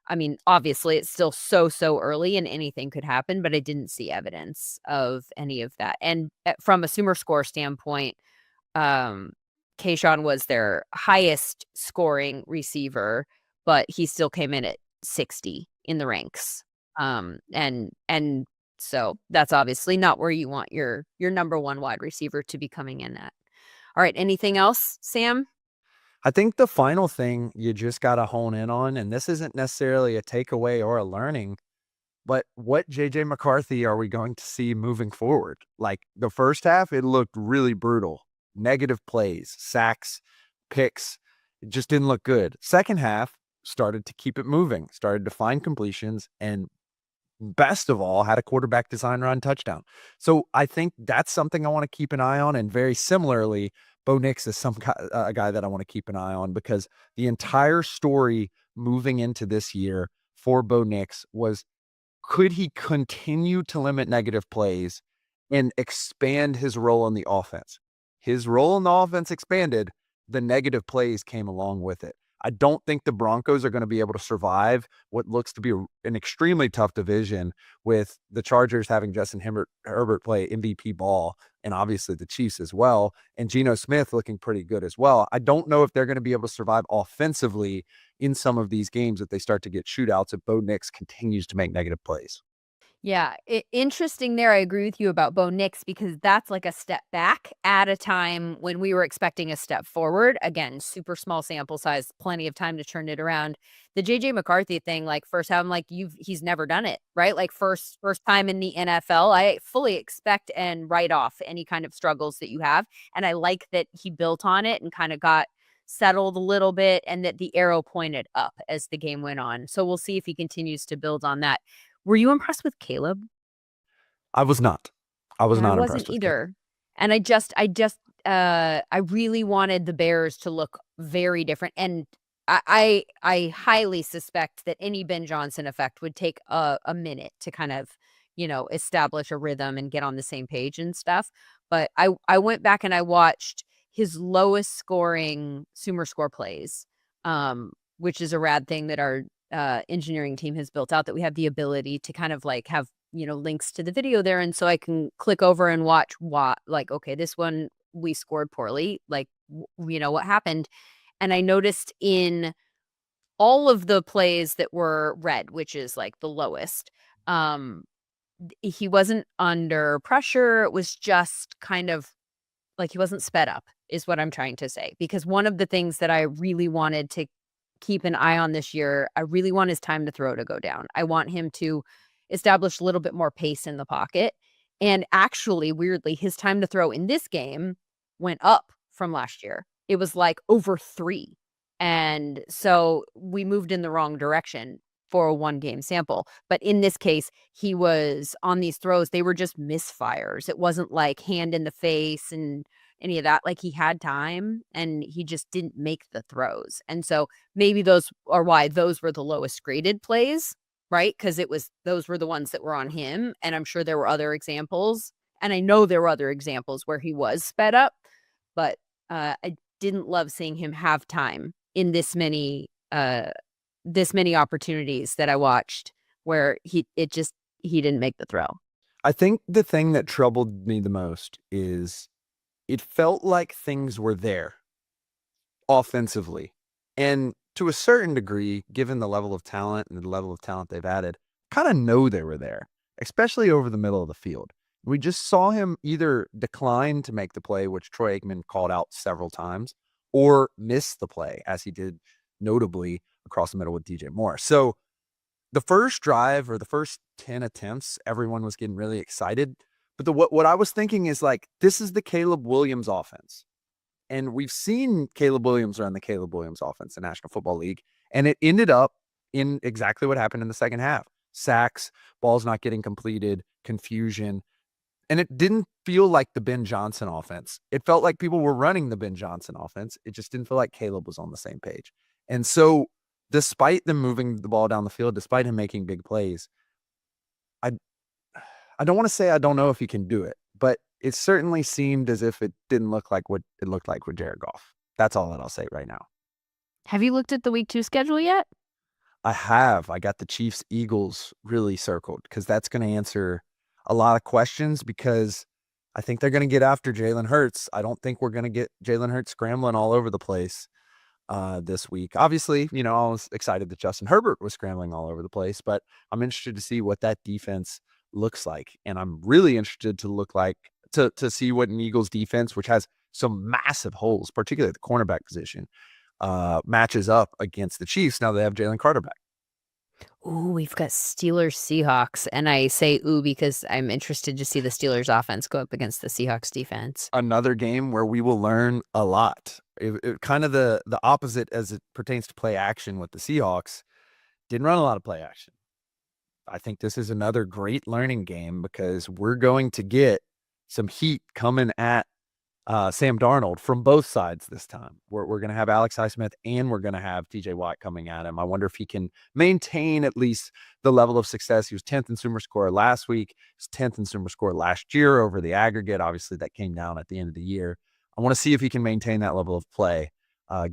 I mean, obviously, it's still so early and anything could happen, but I didn't see evidence of any of that. And from a SumerScore standpoint, Kayshon was their highest scoring receiver, but he still came in at 60 in the ranks. And so that's obviously not where you want your number 1 wide receiver to be coming in at. All right, anything else, Sam? I think the final thing you just got to hone in on, and this isn't necessarily a takeaway or a learning, but what JJ McCarthy are we going to see moving forward? Like the first half, it looked really brutal. Negative plays, sacks, picks. It just didn't look good. Second half, started to keep it moving, started to find completions, and best of all, had a quarterback design run touchdown. So I think that's something I want to keep an eye on. And very similarly, Bo Nix is a guy that I want to keep an eye on, because the entire story moving into this year for Bo Nix was, could he continue to limit negative plays and expand his role in the offense? His role in the offense expanded. The negative plays came along with it. I don't think the Broncos are going to be able to survive what looks to be an extremely tough division, with the Chargers having Justin Herbert play MVP ball, and obviously the Chiefs as well, and Geno Smith looking pretty good as well. I don't know if they're going to be able to survive offensively in some of these games if they start to get shootouts, if Bo Nix continues to make negative plays. Yeah, interesting there. I agree with you about Bo Nix, because that's like a step back at a time when we were expecting a step forward. Again, super small sample size, plenty of time to turn it around. The JJ McCarthy thing, like first time, like he's never done it, right? Like first time in the NFL. I fully expect and write off any kind of struggles that you have. And I like that he built on it and kind of got settled a little bit, and that the arrow pointed up as the game went on. So we'll see if he continues to build on that. Were you impressed with Caleb? I was not. I was Yeah, I not wasn't impressed with Caleb. either. And I really wanted the Bears to look very different. And I highly suspect that any Ben Johnson effect would take a minute to kind of, establish a rhythm and get on the same page and stuff. But I went back and I watched his lowest scoring SumerScore plays, which is a rad thing that our engineering team has built out, that we have the ability to kind of like have, links to the video there. And so I can click over and watch what, like, okay, this one we scored poorly, like, what happened. And I noticed in all of the plays that were red, which is like the lowest, he wasn't under pressure. It was just kind of like he wasn't sped up, is what I'm trying to say. Because one of the things that I really wanted to keep an eye on this year, I really want his time to throw to go down. I want him to establish a little bit more pace in the pocket. And actually, weirdly, his time to throw in this game went up from last year. It was like over 3. And so we moved in the wrong direction for a 1-game sample. But in this case, he was on these throws. They were just misfires. It wasn't like hand in the face and any of that. Like, he had time and he just didn't make the throws. And so maybe those are why those were the lowest graded plays, right? Because those were the ones that were on him. And I'm sure there were other examples. And I know there were other examples where he was sped up, but I didn't love seeing him have time in this many opportunities that I watched where he didn't make the throw. I think the thing that troubled me the most is it felt like things were there offensively. And to a certain degree, given the level of talent and the level of talent they've added, kind of know they were there, especially over the middle of the field. We just saw him either decline to make the play, which Troy Aikman called out several times, or miss the play, as he did notably across the middle with DJ Moore. So the first drive, or the first 10 attempts, everyone was getting really excited. But what I was thinking is, like, this is the Caleb Williams offense. And we've seen Caleb Williams run the Caleb Williams offense in the National Football League. And it ended up in exactly what happened in the second half. Sacks, balls not getting completed, confusion. And it didn't feel like the Ben Johnson offense. It felt like people were running the Ben Johnson offense. It just didn't feel like Caleb was on the same page. And so despite them moving the ball down the field, despite him making big plays, I don't want to say I don't know if he can do it, but it certainly seemed as if it didn't look like what it looked like with Jared Goff. That's all that I'll say right now. Have you looked at the week 2 schedule yet? I have. I got the Chiefs Eagles really circled, because that's going to answer a lot of questions, because I think they're going to get after Jalen Hurts. I don't think we're going to get Jalen Hurts scrambling all over the place this week. Obviously, I was excited that Justin Herbert was scrambling all over the place, but I'm interested to see what that defense looks like. And I'm really interested to see what an Eagles defense, which has some massive holes, particularly at the cornerback position, matches up against the Chiefs. Now they have Jalen Carter back. Ooh, we've got Steelers Seahawks. And I say ooh because I'm interested to see the Steelers offense go up against the Seahawks defense. Another game where we will learn a lot. Kind of the opposite as it pertains to play action with the Seahawks. Didn't run a lot of play action. I think this is another great learning game because we're going to get some heat coming at Sam Darnold from both sides this time. We're going to have Alex Highsmith and we're going to have TJ Watt coming at him. I wonder if he can maintain at least the level of success. He was 10th in SumerScore last week. He was 10th in SumerScore last year over the aggregate. Obviously, that came down at the end of the year. I want to see if he can maintain that level of play,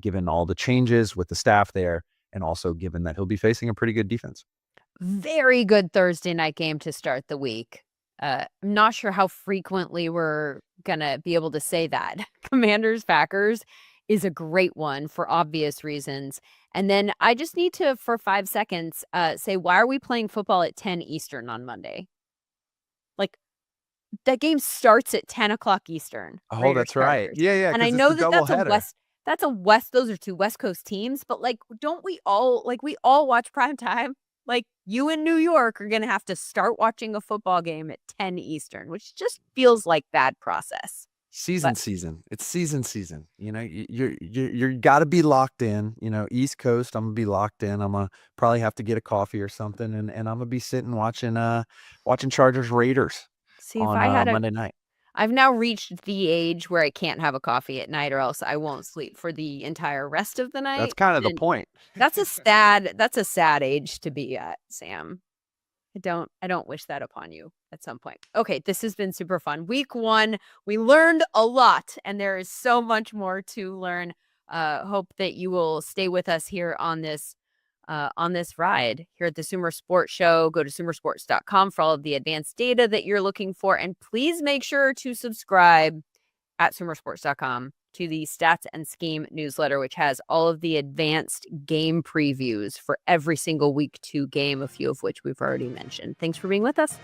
given all the changes with the staff there, and also given that he'll be facing a pretty good defense. Very good Thursday night game to start the week. I'm not sure how frequently we're going to be able to say that. Commanders Packers is a great one for obvious reasons. And then I just need to, for 5 seconds, say, why are we playing football at 10 Eastern on Monday? Like, that game starts at 10 o'clock Eastern. Oh, Raiders that's right. Chargers. Yeah, And I because know it's a that doubleheader. those are two West Coast teams, but like, don't we all watch prime time? Like, you in New York are going to have to start watching a football game at 10 Eastern, which just feels like bad process. Season. It's season. You know, you're got to be locked in. You know, East Coast, I'm gonna be locked in. I'm gonna probably have to get a coffee or something, and I'm gonna be sitting watching Chargers Raiders See, if on I had Monday night. I've now reached the age where I can't have a coffee at night or else I won't sleep for the entire rest of the That's night. kind of the And point. that's a sad age to be at, Sam. I don't wish that upon you at some point. Okay, this has been super fun. Week 1, we learned a lot and there is so much more to learn. Hope that you will stay with us here on this ride here at the Sumer Sports Show. Go to sumersports.com for all of the advanced data that you're looking for, and please make sure to subscribe at sumersports.com to the Stats and Scheme newsletter, which has all of the advanced game previews for every single week 2 game, a few of which we've already mentioned. Thanks for being with us.